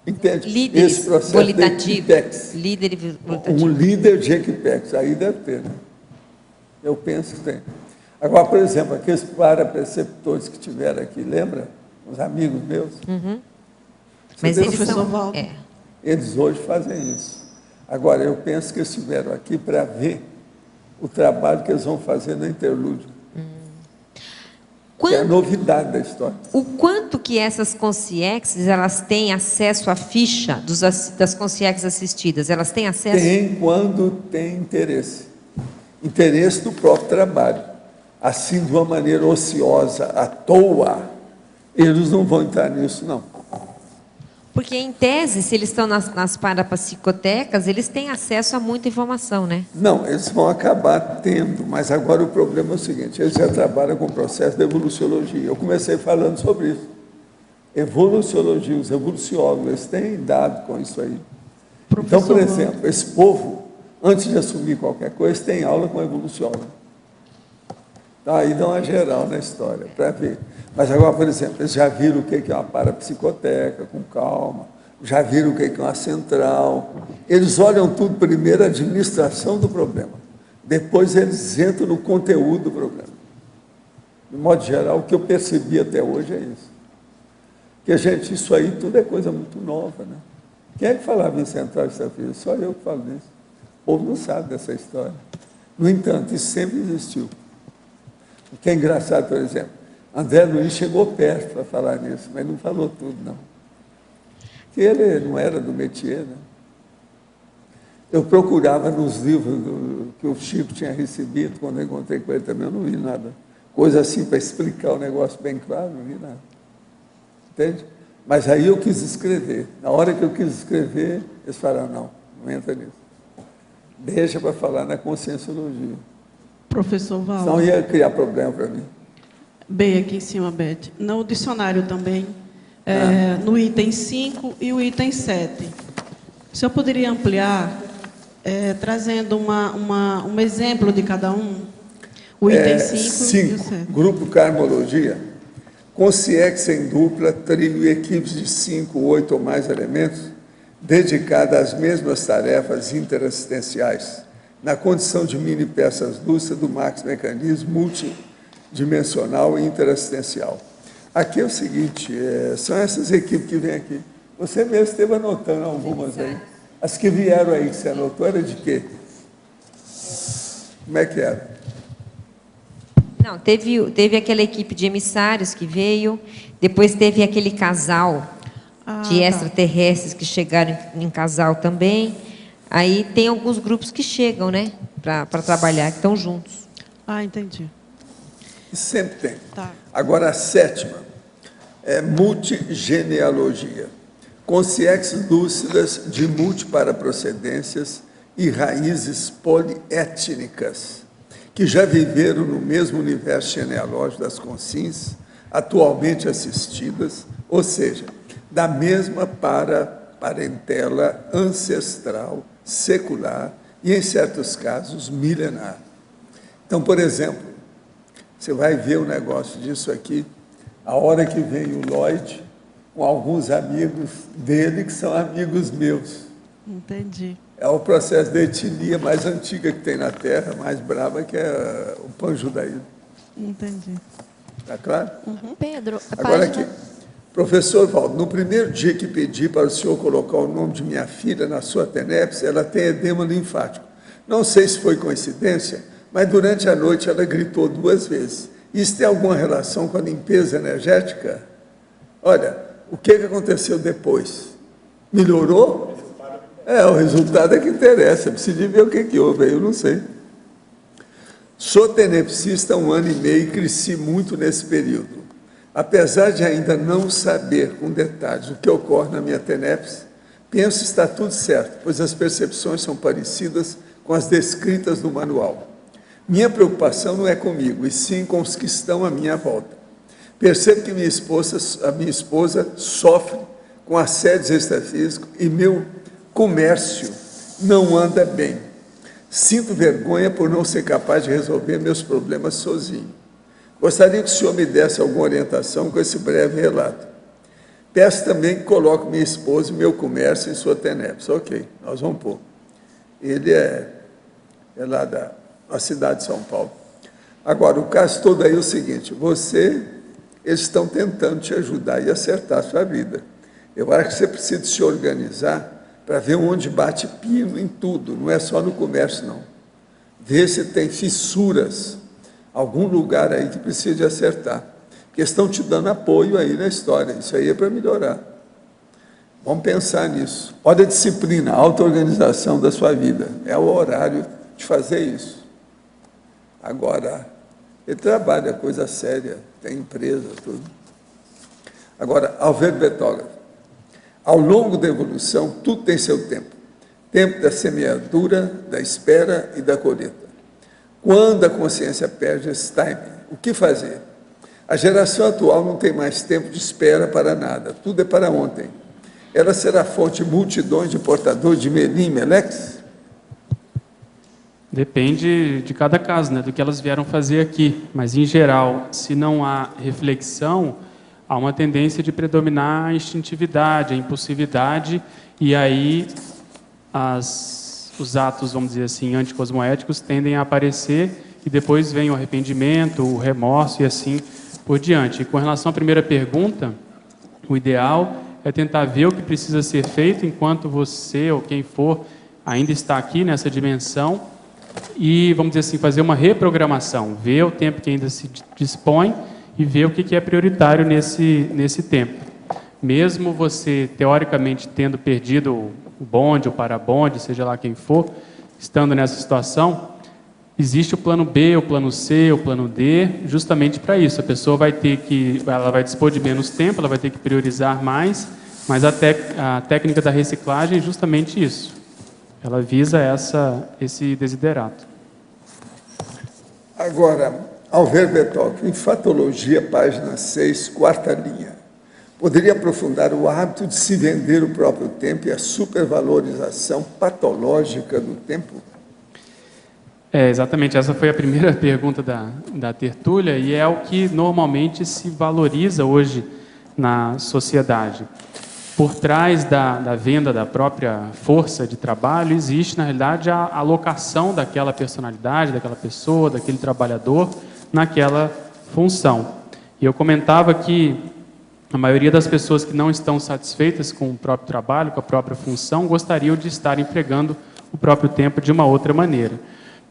Entende? Líderes esse processo volitativos. Líder volitativo. Um líder de Equipex, aí deve ter, né? Eu penso que tem. Agora, por exemplo, aqueles parapreceptores que tiveram aqui, lembra? Os amigos meus? Uhum. Mas eles são... Eles hoje fazem isso. Agora, eu penso que eles estiveram aqui para ver o trabalho que eles vão fazer no interlúdio. Que é a novidade da história. O quanto que essas consciências, elas têm acesso à ficha das consciências assistidas? Elas têm acesso? Tem quando tem interesse. Interesse do próprio trabalho. Assim, de uma maneira ociosa, à toa, eles não vão entrar nisso, não. Porque, em tese, se eles estão nas parapsicotecas, eles têm acesso a muita informação, né? Não, eles vão acabar tendo, mas agora o problema é o seguinte, eles já trabalham com o processo de evoluciologia. Eu comecei falando sobre isso. Evoluciologia, os evoluciólogos, eles têm dado com isso aí. Então, por exemplo, esse povo, antes de assumir qualquer coisa, eles têm aula com evoluciólogo. Tá, aí dá uma geral na história, para ver. Mas agora, por exemplo, eles já viram o que é uma parapsicoteca, com calma, já viram o que é uma central. Eles olham tudo primeiro, a administração do problema. Depois eles entram no conteúdo do problema. De modo geral, o que eu percebi até hoje é isso. Porque, gente, isso aí tudo é coisa muito nova, né? Quem é que falava em central extrafísica? Só eu que falo disso. O povo não sabe dessa história. No entanto, isso sempre existiu. O que é engraçado, por exemplo, André Luiz chegou perto para falar nisso, mas não falou tudo, não. Porque ele não era do métier, né? Eu procurava nos livros que o Chico tinha recebido, quando eu encontrei com ele também, eu não vi nada. Coisa assim para explicar o negócio bem claro, não vi nada. Entende? Mas aí eu quis escrever. Na hora que eu quis escrever, eles falaram, não entra nisso. Deixa para falar na conscienciologia. Professor Val. Senão ia criar problema para mim. Bem, aqui em cima, Beth. No dicionário também, no item 5 e o item 7. O senhor poderia ampliar, trazendo um exemplo de cada um? O item 5 e o 7. Grupo Karmologia. Consciência em dupla, trio e equipes de 5, 8 ou mais elementos, dedicada às mesmas tarefas interassistenciais, na condição de mini peças lúcidas do max-mecanismo multidimensional e interassistencial. Aqui é o seguinte, são essas equipes que vêm aqui. Você mesmo esteve anotando algumas aí. As que vieram aí, que você anotou, era de quê? Como é que era? Não, teve aquela equipe de emissários que veio, depois teve aquele casal de extraterrestres que chegaram em casal também. Aí tem alguns grupos que chegam, né, para trabalhar, que estão juntos. Ah, entendi. Sempre tem. Tá. Agora, a sétima é multigenealogia. Consciências lúcidas de multiparaprocedências e raízes poliétnicas, que já viveram no mesmo universo genealógico das consciências, atualmente assistidas, ou seja, da mesma parentela ancestral, secular e, em certos casos, milenar. Então, por exemplo, você vai ver o negócio disso aqui, a hora que vem o Lloyd, com alguns amigos dele que são amigos meus. Entendi. É o processo da etnia mais antiga que tem na Terra, mais brava, que é o panjudaísmo. Entendi. Está claro? Pedro, agora aqui. Professor Valdo, no primeiro dia que pedi para o senhor colocar o nome de minha filha na sua TENEPS, ela tem edema linfático. Não sei se foi coincidência, mas durante a noite ela gritou 2 vezes. Isso tem alguma relação com a limpeza energética? Olha, o que aconteceu depois? Melhorou? O resultado é que interessa. Preciso ver o que houve aí, eu não sei. Sou tenepsista há 1 ano e meio e cresci muito nesse período. Apesar de ainda não saber com detalhes o que ocorre na minha TENEPS, penso que está tudo certo, pois as percepções são parecidas com as descritas no manual. Minha preocupação não é comigo, e sim com os que estão à minha volta. Percebo que a minha esposa sofre com assédios extrafísicos e meu comércio não anda bem. Sinto vergonha por não ser capaz de resolver meus problemas sozinho. Gostaria que o senhor me desse alguma orientação com esse breve relato. Peço também que coloque minha esposa e meu comércio em sua TENEPS. Ok, nós vamos pôr. Ele é lá da cidade de São Paulo. Agora, o caso todo aí é o seguinte, eles estão tentando te ajudar e acertar a sua vida. Eu acho que você precisa se organizar para ver onde bate pino em tudo, não é só no comércio, não. Ver se tem fissuras, algum lugar aí que precisa de acertar. Porque estão te dando apoio aí na história, isso aí é para melhorar. Vamos pensar nisso. Olha a disciplina, a auto-organização da sua vida. É o horário de fazer isso. Agora, ele trabalha, coisa séria, tem empresa, tudo. Agora, Alberto Betógrafo. Ao longo da evolução, tudo tem seu tempo. Tempo da semeadura, da espera e da colheita. Quando a consciência perde esse timing, o que fazer? A geração atual não tem mais tempo de espera para nada, tudo é para ontem. Ela será fonte de multidões de portadores de Melim, Melex? Depende de cada caso, né, do que elas vieram fazer aqui. Mas, em geral, se não há reflexão, há uma tendência de predominar a instintividade, a impulsividade, e aí os atos, vamos dizer assim, anticosmoéticos tendem a aparecer, e depois vem o arrependimento, o remorso e assim por diante. E com relação à primeira pergunta, o ideal é tentar ver o que precisa ser feito enquanto você ou quem for ainda está aqui nessa dimensão e, vamos dizer assim, fazer uma reprogramação, ver o tempo que ainda se dispõe e ver o que é prioritário nesse tempo. Mesmo você, teoricamente, tendo perdido o bonde, o parabonde, seja lá quem for, estando nessa situação, existe o plano B, o plano C, o plano D, justamente para isso. A pessoa ela vai dispor de menos tempo, ela vai ter que priorizar mais, mas a técnica da reciclagem é justamente isso. Ela visa esse desiderato. Agora, Alberto Betógrafo, em Fatologia, página 6, 4ª linha. Poderia aprofundar o hábito de se vender o próprio tempo e a supervalorização patológica do tempo? Exatamente, essa foi a primeira pergunta da tertúlia e é o que normalmente se valoriza hoje na sociedade. Por trás da venda da própria força de trabalho existe, na realidade, a alocação daquela personalidade, daquela pessoa, daquele trabalhador naquela função. E eu comentava que a maioria das pessoas que não estão satisfeitas com o próprio trabalho, com a própria função, gostariam de estar empregando o próprio tempo de uma outra maneira.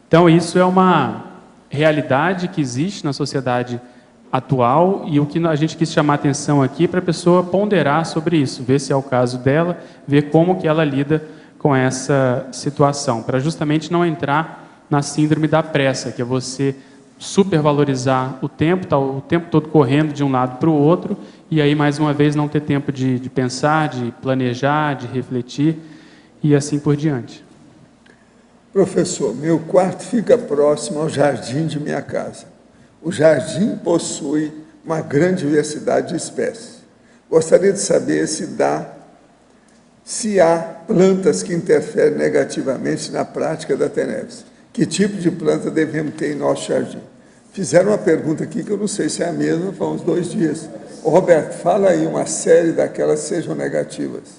Então, isso é uma realidade que existe na sociedade atual e o que a gente quis chamar a atenção aqui para a pessoa ponderar sobre isso, ver se é o caso dela, ver como que ela lida com essa situação, para justamente não entrar na síndrome da pressa, que é você supervalorizar o tempo, tá o tempo todo correndo de um lado para o outro, e aí, mais uma vez, não ter tempo de pensar, de planejar, de refletir, e assim por diante. Professor, meu quarto fica próximo ao jardim de minha casa. O jardim possui uma grande diversidade de espécies. Gostaria de saber se há plantas que interferem negativamente na prática da TENEPS. Que tipo de planta devemos ter em nosso jardim? Fizeram uma pergunta aqui que eu não sei se é a mesma, faz uns 2 dias. Ô, Roberto, fala aí uma série daquelas que sejam negativas.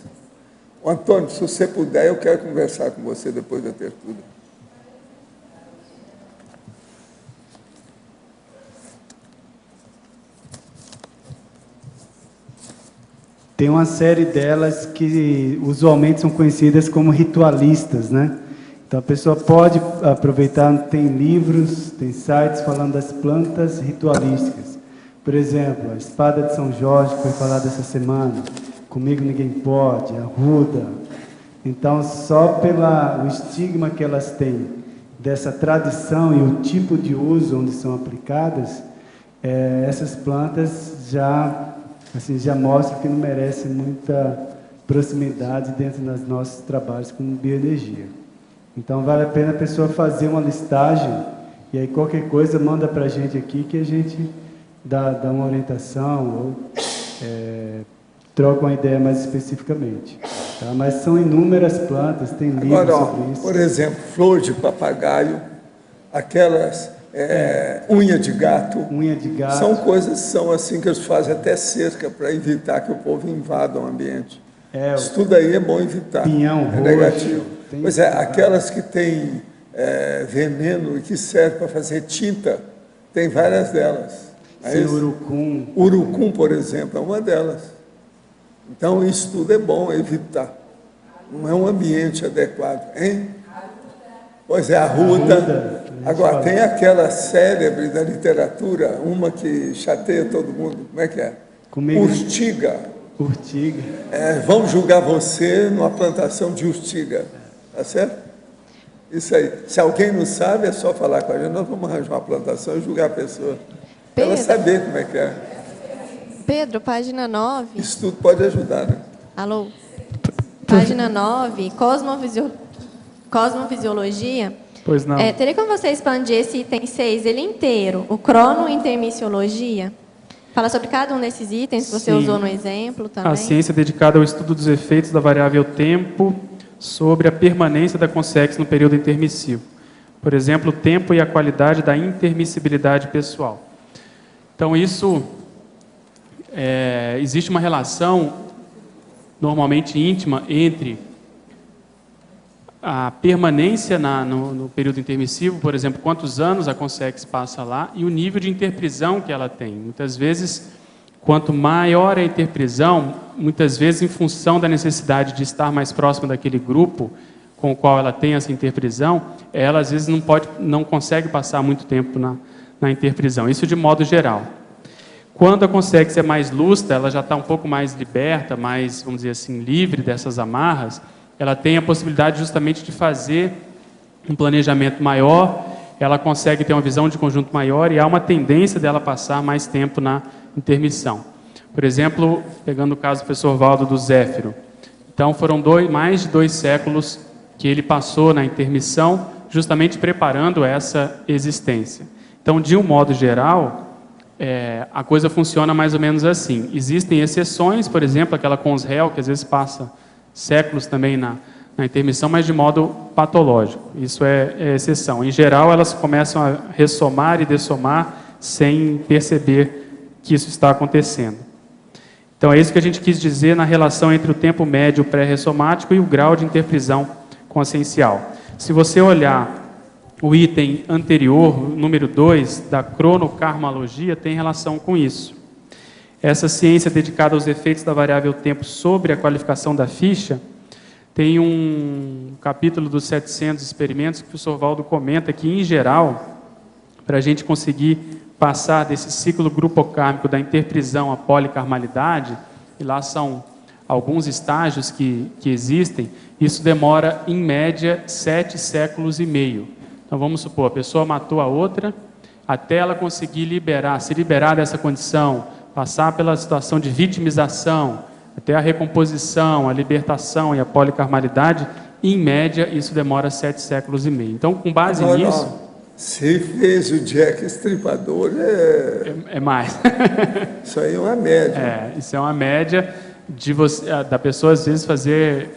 Ô, Antônio, se você puder, eu quero conversar com você depois da tertúlia. Tem uma série delas que usualmente são conhecidas como ritualistas, né? Então a pessoa pode aproveitar, tem livros, tem sites falando das plantas ritualísticas. Por exemplo, a espada de São Jorge, que foi falada essa semana, comigo ninguém pode, a ruda. Então, só pelo estigma que elas têm dessa tradição e o tipo de uso onde são aplicadas, essas plantas já mostram que não merecem muita proximidade dentro dos nossos trabalhos com bioenergia. Então, vale a pena a pessoa fazer uma listagem e aí qualquer coisa manda para a gente aqui que a gente dá uma orientação ou troca uma ideia mais especificamente. Tá? Mas são inúmeras plantas, tem livros sobre isso. Por exemplo, flor de papagaio, aquelas unha de gato. Unha de gato. São coisas que são assim que eles fazem até cerca para evitar que o povo invada o ambiente. Isso tudo aí é bom evitar. Pinhão roxo. Negativo. Pois aquelas que têm veneno e que servem para fazer tinta, tem várias delas. Sim, urucum. Urucum, por exemplo, é uma delas. Então, isso tudo é bom evitar. Não é um ambiente adequado, hein? Pois é, a ruda. Agora, tem aquela célebre da literatura, uma que chateia todo mundo, como é que é? Urtiga. Urtiga. Vamos julgar você numa plantação de urtiga, tá certo? Isso aí. Se alguém não sabe, é só falar com a gente, nós vamos arranjar uma plantação e julgar a pessoa. Ela saber como é que é. Pedro, página 9. Isso tudo pode ajudar, né? Alô? Página 9, cosmovisiologia. Pois não. Teria como você expandir esse item 6, ele inteiro, o cronointermissiologia? Fala sobre cada um desses itens que você usou no exemplo também. A ciência dedicada ao estudo dos efeitos da variável tempo sobre a permanência da consex no período intermissivo. Por exemplo, o tempo e a qualidade da intermissibilidade pessoal. Então, isso... existe uma relação normalmente íntima entre a permanência no período intermissivo, por exemplo, quantos anos a consex passa lá, e o nível de interprisão que ela tem. Muitas vezes, quanto maior a interprisão, muitas vezes em função da necessidade de estar mais próxima daquele grupo com o qual ela tem essa interprisão, ela às vezes não consegue passar muito tempo na interprisão. Isso de modo geral. Quando a consex é mais lustra, ela já está um pouco mais liberta, mais, vamos dizer assim, livre dessas amarras, ela tem a possibilidade justamente de fazer um planejamento maior, ela consegue ter uma visão de conjunto maior e há uma tendência dela passar mais tempo na intermissão. Por exemplo, pegando o caso do professor Valdo do Zéfiro. Então, foram mais de 2 séculos que ele passou na intermissão, justamente preparando essa existência. Então, de um modo geral... a coisa funciona mais ou menos assim. Existem exceções, por exemplo, aquela consréu, que às vezes passa séculos também na intermissão, mas de modo patológico. Isso é exceção. Em geral, elas começam a ressomar e dessomar sem perceber que isso está acontecendo. Então, é isso que a gente quis dizer na relação entre o tempo médio pré-ressomático e o grau de interprisão consciencial. Se você olhar o item anterior, número 2, da cronocarmalogia, tem relação com isso. Essa ciência dedicada aos efeitos da variável tempo sobre a qualificação da ficha, tem um capítulo dos 700 experimentos que o professor Valdo comenta que, em geral, para a gente conseguir passar desse ciclo grupocármico da interprisão à policarmalidade, e lá são alguns estágios que existem, isso demora, em média, 7 séculos e meio. Então, vamos supor, a pessoa matou a outra, até ela conseguir se liberar dessa condição, passar pela situação de vitimização, até a recomposição, a libertação e a policarmalidade, em média, isso demora 7 séculos e meio. Então, com base nisso... Se fez o Jack Estripador, é mais. Isso aí é uma média. Isso é uma média da pessoa, às vezes, fazer,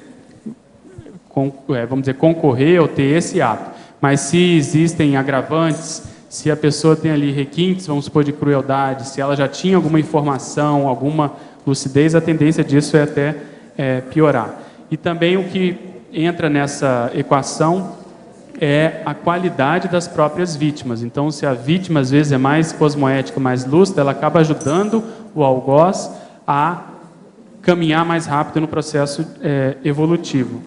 vamos dizer, concorrer ou ter esse ato. Mas se existem agravantes, se a pessoa tem ali requintes, vamos supor, de crueldade, se ela já tinha alguma informação, alguma lucidez, a tendência disso é até piorar. E também o que entra nessa equação é a qualidade das próprias vítimas. Então, se a vítima, às vezes, é mais cosmoética, mais lúcida, ela acaba ajudando o algoz a caminhar mais rápido no processo evolutivo.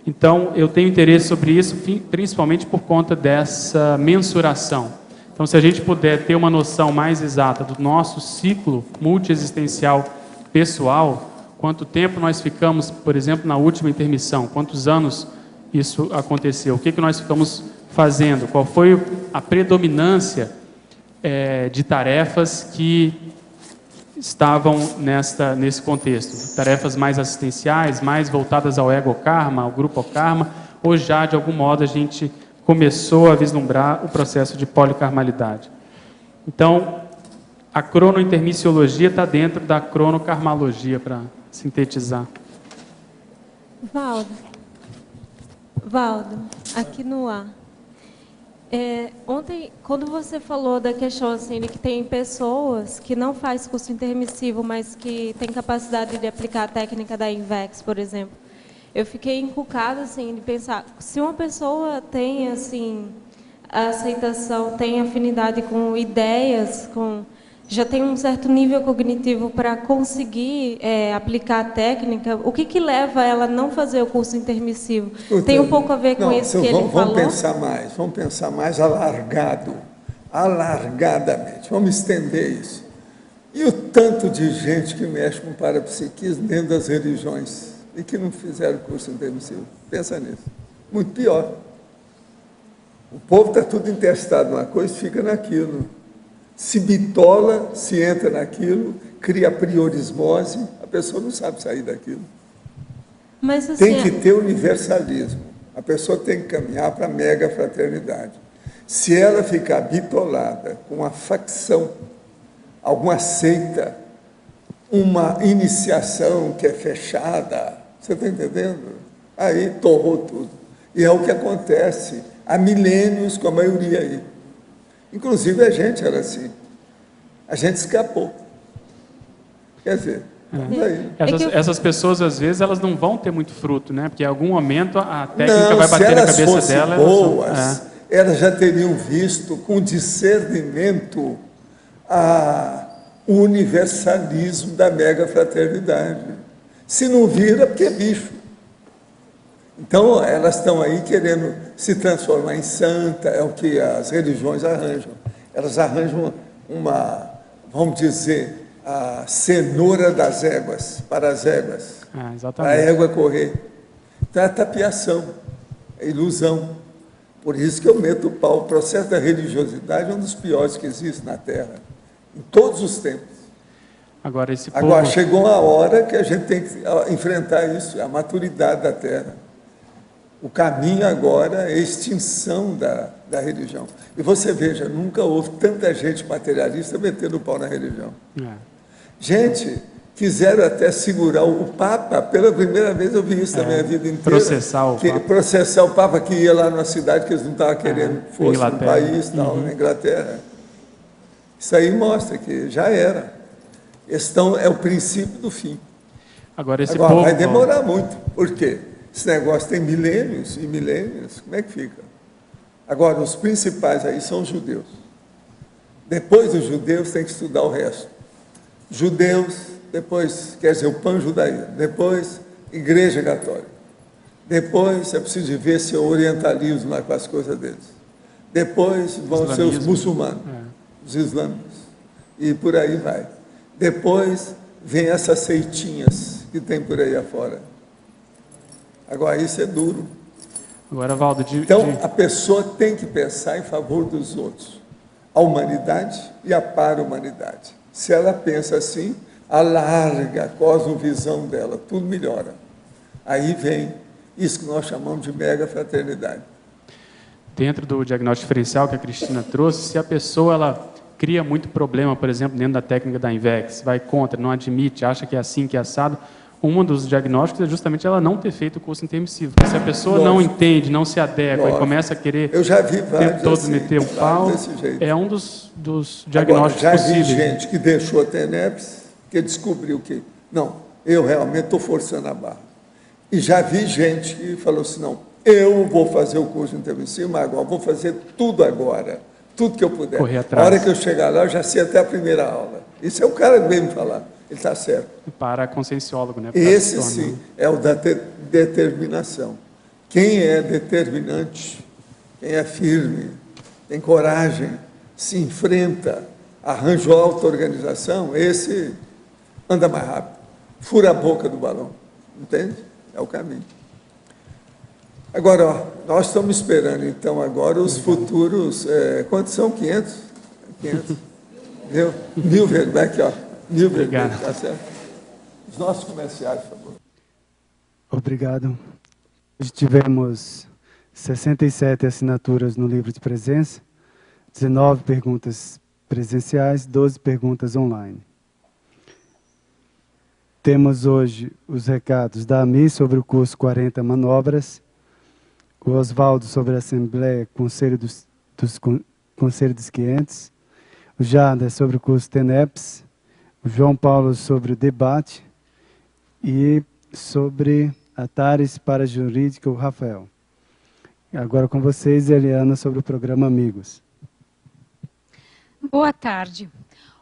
Então, eu tenho interesse sobre isso, principalmente por conta dessa mensuração. Então, se a gente puder ter uma noção mais exata do nosso ciclo multiexistencial pessoal, quanto tempo nós ficamos, por exemplo, na última intermissão, quantos anos isso aconteceu, o que nós ficamos fazendo, qual foi a predominância de tarefas que estavam nesse contexto, tarefas mais assistenciais, mais voltadas ao ego-karma, ao grupo-karma, ou já, de algum modo, a gente começou a vislumbrar o processo de policarmalidade. Então, a cronointermissiologia está dentro da cronokarmalogia, para sintetizar. Valdo, aqui no ar. Ontem, quando você falou da questão assim, de que tem pessoas que não fazem curso intermissivo, mas que têm capacidade de aplicar a técnica da INVEX, por exemplo, eu fiquei encucada assim, de pensar, se uma pessoa tem assim, a aceitação, tem afinidade com ideias, já tem um certo nível cognitivo para conseguir aplicar a técnica, o que leva ela a não fazer o curso intermissivo? Tem um pouco a ver com isso que ele falou? Vamos pensar mais alargadamente, vamos estender isso. E o tanto de gente que mexe com parapsiquismo dentro das religiões e que não fizeram curso intermissivo? Pensa nisso. Muito pior. O povo está tudo intestado numa coisa e fica naquilo. Se bitola, se entra naquilo, cria priorismose, a pessoa não sabe sair daquilo. Mas, assim, tem que ter universalismo. A pessoa tem que caminhar para a mega fraternidade. Se ela ficar bitolada com uma facção, alguma seita, uma iniciação que é fechada, você está entendendo? Aí torrou tudo. E é o que acontece há milênios com a maioria aí. Inclusive a gente era assim. A gente escapou. Quer dizer, essas pessoas, às vezes, elas não vão ter muito fruto, né? Porque em algum momento a técnica vai bater na cabeça dela. Boas, elas já teriam visto com discernimento o universalismo da mega fraternidade. Se não vira, porque é bicho. Então, elas estão aí querendo se transformar em santa, é o que as religiões arranjam. Elas arranjam vamos dizer, a cenoura das éguas, para as éguas, para a égua correr. Então, é tapiação, é ilusão. Por isso que eu meto o pau. O processo da religiosidade é um dos piores que existe na Terra, em todos os tempos. Agora, chegou a hora que a gente tem que enfrentar isso, a maturidade da Terra. O caminho agora é a extinção da religião. E você veja, nunca houve tanta gente materialista metendo o pau na religião. Gente, quiseram até segurar o Papa, pela primeira vez eu vi isso na minha vida inteira. Processar o Papa que ia lá na cidade que eles não estavam querendo que fosse no país, na Inglaterra. Isso aí mostra que já era. É o princípio do fim. Agora vai demorar muito. Por quê? Esse negócio tem milênios e milênios, como é que fica? Agora, os principais aí são os judeus. Depois dos judeus, tem que estudar o resto. Judeus, depois, quer dizer, o pan-judaísmo, depois, Igreja Católica. Depois, é preciso ver se o orientalismo lá com as coisas deles. Depois vão ser os muçulmanos, os islâmicos, e por aí vai. Depois vem essas seitinhas que tem por aí afora. Agora, isso é duro. Agora, Valdo, então, a pessoa tem que pensar em favor dos outros, a humanidade e a para-humanidade. Se ela pensa assim, alarga a cosmovisão dela, tudo melhora. Aí vem isso que nós chamamos de mega-fraternidade. Dentro do diagnóstico diferencial que a Cristina trouxe, se a pessoa ela cria muito problema, por exemplo, dentro da técnica da INVEX, vai contra, não admite, acha que é assim, que é assado, um dos diagnósticos é justamente ela não ter feito o curso intermissivo. Porque se a pessoa não entende, não se adequa e começa a querer eu já vi vários, todo assim, meter um pau, é um dos diagnósticos agora, já possíveis. vi gente que deixou a TENEPS, que descobriu que, não, eu realmente estou forçando a barra. E já vi gente que falou assim, não, eu vou fazer o curso intermissivo, mas agora vou fazer tudo agora, tudo que eu puder. Correr atrás. A hora que eu chegar lá, eu já sei até a primeira aula. Isso é o cara que veio me falar. Ele está certo. Para conscienciólogo, né? Esse sim é o da determinação. Quem é determinante, quem é firme, tem coragem, se enfrenta, arranjou auto-organização, esse anda mais rápido, fura a boca do balão. Entende? É o caminho. Agora, ó, nós estamos esperando, então, agora os futuros... quantos são? 500? 500. Viu? 1000 feedback, ó. 1000 feedback, tá certo? Os nossos comerciais, por favor. Obrigado. Hoje tivemos 67 assinaturas no livro de presença, 19 perguntas presenciais, 12 perguntas online. Temos hoje os recados da AMI sobre o curso 40 Manobras, o Oswaldo sobre a Assembleia Conselho Conselho dos Clientes, o Jada sobre o curso TENEPS, o João Paulo sobre o debate e sobre a TARES para Jurídica, o Rafael. Agora com vocês, Eliana, sobre o programa Amigos. Boa tarde.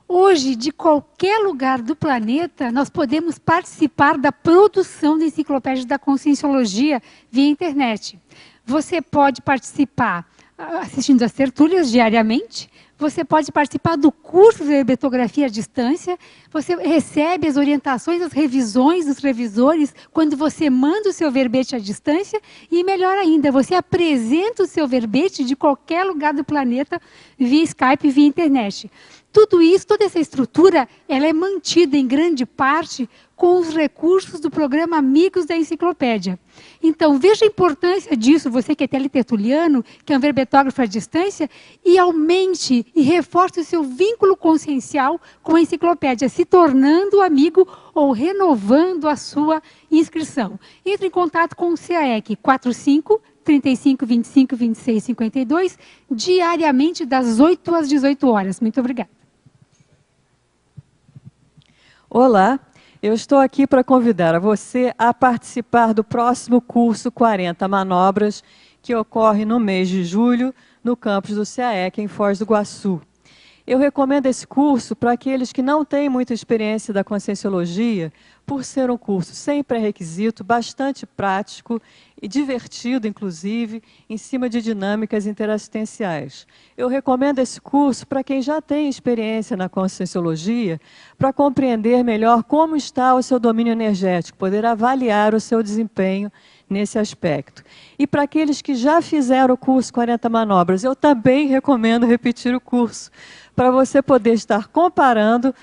Hoje, de qualquer lugar do planeta, nós podemos participar da produção da Enciclopédia da Conscienciologia via internet. Você pode participar assistindo às tertúlias diariamente, você pode participar do curso de herbetografia à distância, você recebe as orientações, as revisões dos revisores quando você manda o seu verbete à distância e, melhor ainda, você apresenta o seu verbete de qualquer lugar do planeta via Skype, via internet. Tudo isso, toda essa estrutura, ela é mantida em grande parte com os recursos do programa Amigos da Enciclopédia. Então, veja a importância disso, você que é teletertuliano, que é um verbetógrafo à distância, e aumente e reforce o seu vínculo consciencial com a enciclopédia, se tornando amigo ou renovando a sua inscrição. Entre em contato com o CAEC 45 35 25 26 52, diariamente das 8 às 18 horas. Muito obrigada. Olá, eu estou aqui para convidar a você a participar do próximo curso 40 Manobras, que ocorre no mês de julho, no campus do CAEC, em Foz do Iguaçu. Eu recomendo esse curso para aqueles que não têm muita experiência da Conscienciologia, por ser um curso sem pré-requisito, bastante prático e divertido, inclusive, em cima de dinâmicas interassistenciais. Eu recomendo esse curso para quem já tem experiência na Conscienciologia, para compreender melhor como está o seu domínio energético, poder avaliar o seu desempenho nesse aspecto. E para aqueles que já fizeram o curso 40 Manobras, eu também recomendo repetir o curso, para você poder estar comparando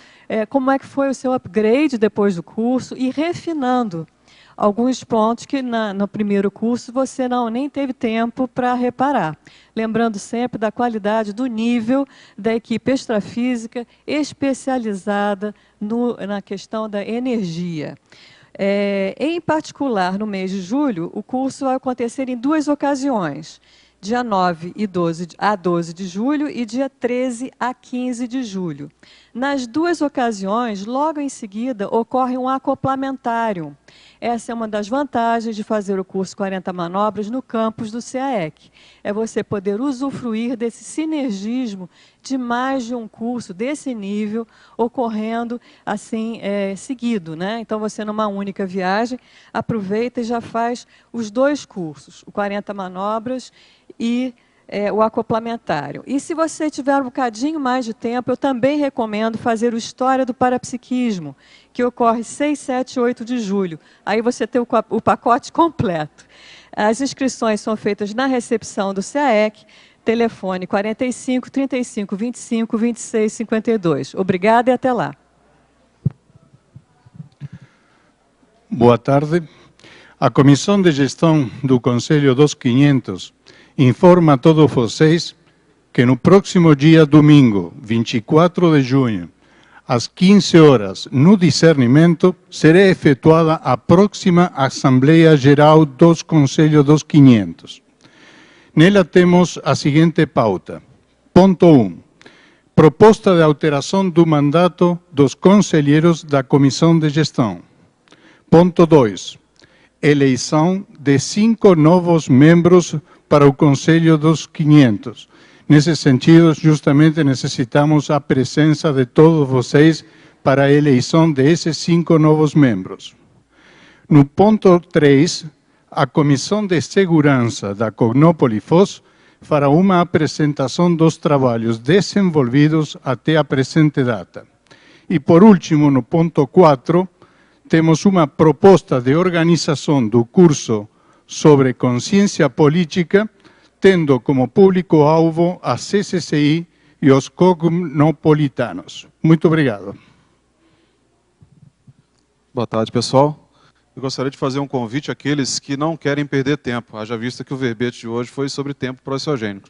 como é que foi o seu upgrade depois do curso e refinando alguns pontos que no primeiro curso você nem teve tempo para reparar. Lembrando sempre da qualidade do nível da equipe extrafísica especializada na questão da energia. Em particular, no mês de julho, o curso vai acontecer em 2 ocasiões, dia 9 a 12 de julho e dia 13 a 15 de julho. Nas 2 ocasiões, logo em seguida, ocorre um acoplamentário. Essa é uma das vantagens de fazer o curso 40 Manobras no campus do CAEC. É você poder usufruir desse sinergismo de mais de um curso desse nível ocorrendo assim seguido, né? Então você numa única viagem aproveita e já faz os 2 cursos, o 40 Manobras e o acoplamentário. E se você tiver um bocadinho mais de tempo, eu também recomendo fazer o História do Parapsiquismo, que ocorre 6, 7 e 8 de julho. Aí você tem o pacote completo. As inscrições são feitas na recepção do CAEC, telefone 45 35 25 26 52. Obrigada e até lá. Boa tarde. A Comissão de Gestão do Conselho dos 500 informa a todos vocês que no próximo dia domingo, 24 de junho, às 15 horas, no discernimento, será efetuada a próxima Assembleia Geral dos Conselhos dos 500. Nela temos a seguinte pauta. Ponto 1. Proposta de alteração do mandato dos conselheiros da Comissão de Gestão. Ponto 2. Eleição de 5 novos membros para o Conselho dos 500. Nesse sentido, justamente necessitamos a presença de todos vocês para a eleição desses 5 novos membros. No ponto 3, a Comissão de Segurança da Cognópole Foz fará uma apresentação dos trabalhos desenvolvidos até a presente data. E, por último, no ponto 4, temos uma proposta de organização do curso sobre consciência política, tendo como público-alvo a CCCI e os cognopolitanos. Muito obrigado. Boa tarde, pessoal. Eu gostaria de fazer um convite àqueles que não querem perder tempo, haja vista que o verbete de hoje foi sobre tempo proessogênico.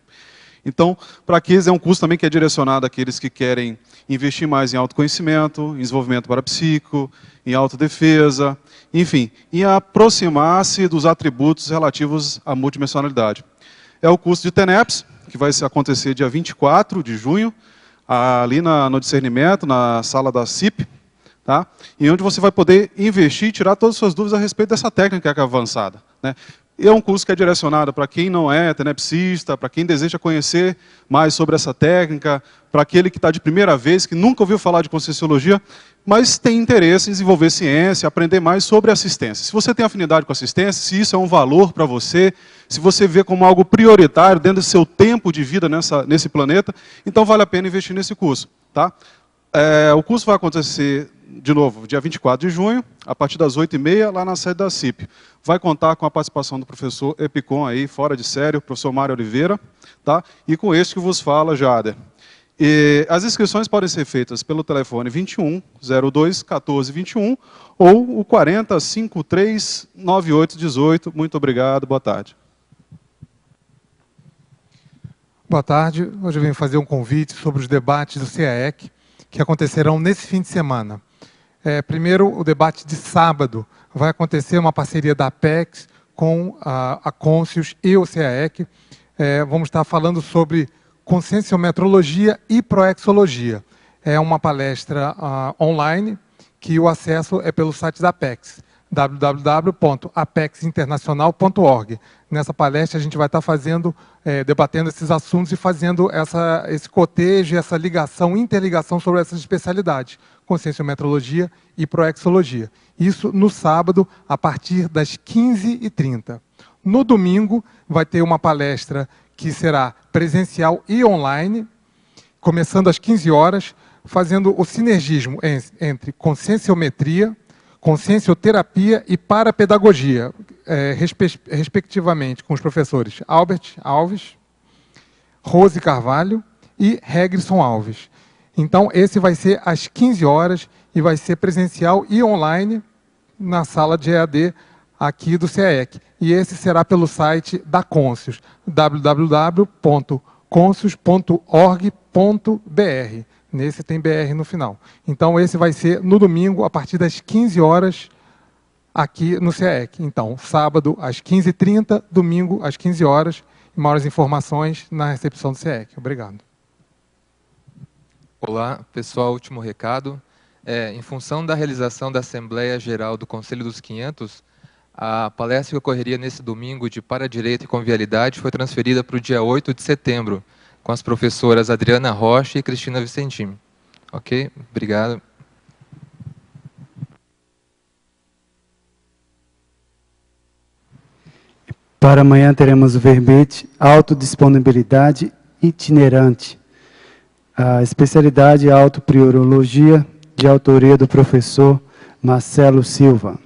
Então, para aqueles é um curso também que é direcionado àqueles que querem investir mais em autoconhecimento, em desenvolvimento parapsíquico, em autodefesa, enfim, em aproximar-se dos atributos relativos à multidimensionalidade. É o curso de TENEPS, que vai acontecer dia 24 de junho, ali no discernimento, na sala da CIP, tá? E onde você vai poder investir e tirar todas as suas dúvidas a respeito dessa técnica que é avançada, né? E é um curso que é direcionado para quem não é tenepsista, para quem deseja conhecer mais sobre essa técnica, para aquele que está de primeira vez, que nunca ouviu falar de Conscienciologia, mas tem interesse em desenvolver ciência, aprender mais sobre assistência. Se você tem afinidade com assistência, se isso é um valor para você, se você vê como algo prioritário dentro do seu tempo de vida nesse planeta, então vale a pena investir nesse curso, tá? O curso vai acontecer, de novo, dia 24 de junho, a partir das 8h30, lá na sede da CIP. Vai contar com a participação do professor Epicom, aí, fora de série, o professor Mário Oliveira, tá? E com este que vos fala, Jader. E as inscrições podem ser feitas pelo telefone 21 02 14 21 ou o 40 53 98 18. Muito obrigado, boa tarde. Boa tarde. Hoje eu venho fazer um convite sobre os debates do CAEC, que acontecerão nesse fim de semana. Primeiro, o debate de sábado. Vai acontecer uma parceria da Apex com a Conscius e o CAEC. Vamos estar falando sobre conscienciometrologia e proexologia. É uma palestra online, que o acesso é pelo site da Apex, www.apexinternacional.org. Nessa palestra a gente vai estar debatendo esses assuntos e fazendo esse cotejo, essa ligação, interligação sobre essas especialidades, conscienciometrologia e proexologia. Isso no sábado, a partir das 15h30. No domingo vai ter uma palestra que será presencial e online, começando às 15 horas, fazendo o sinergismo entre conscienciometria, consciencioterapia e parapedagogia, respectivamente com os professores Albert Alves, Rose Carvalho e Regrisson Alves. Então, esse vai ser às 15 horas e vai ser presencial e online na sala de EAD aqui do CAEC. E esse será pelo site da Conscius, www.conscius.org.br. Nesse tem BR no final. Então, esse vai ser no domingo, a partir das 15 horas, aqui no CAEC. Então, sábado às 15h30, domingo às 15 horas. E maiores informações na recepção do CAEC. Obrigado. Olá, pessoal, último recado. Em função da realização da Assembleia Geral do Conselho dos 500, a palestra que ocorreria nesse domingo de Paradireito e Convialidade foi transferida para o dia 8 de setembro, com as professoras Adriana Rocha e Cristina Vicentini. Ok? Obrigado. Para amanhã teremos o verbete autodisponibilidade itinerante. A especialidade é autopriorologia, de autoria do professor Marcelo Silva.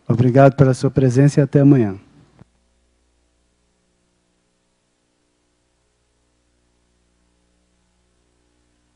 Obrigado pela sua presença e até amanhã.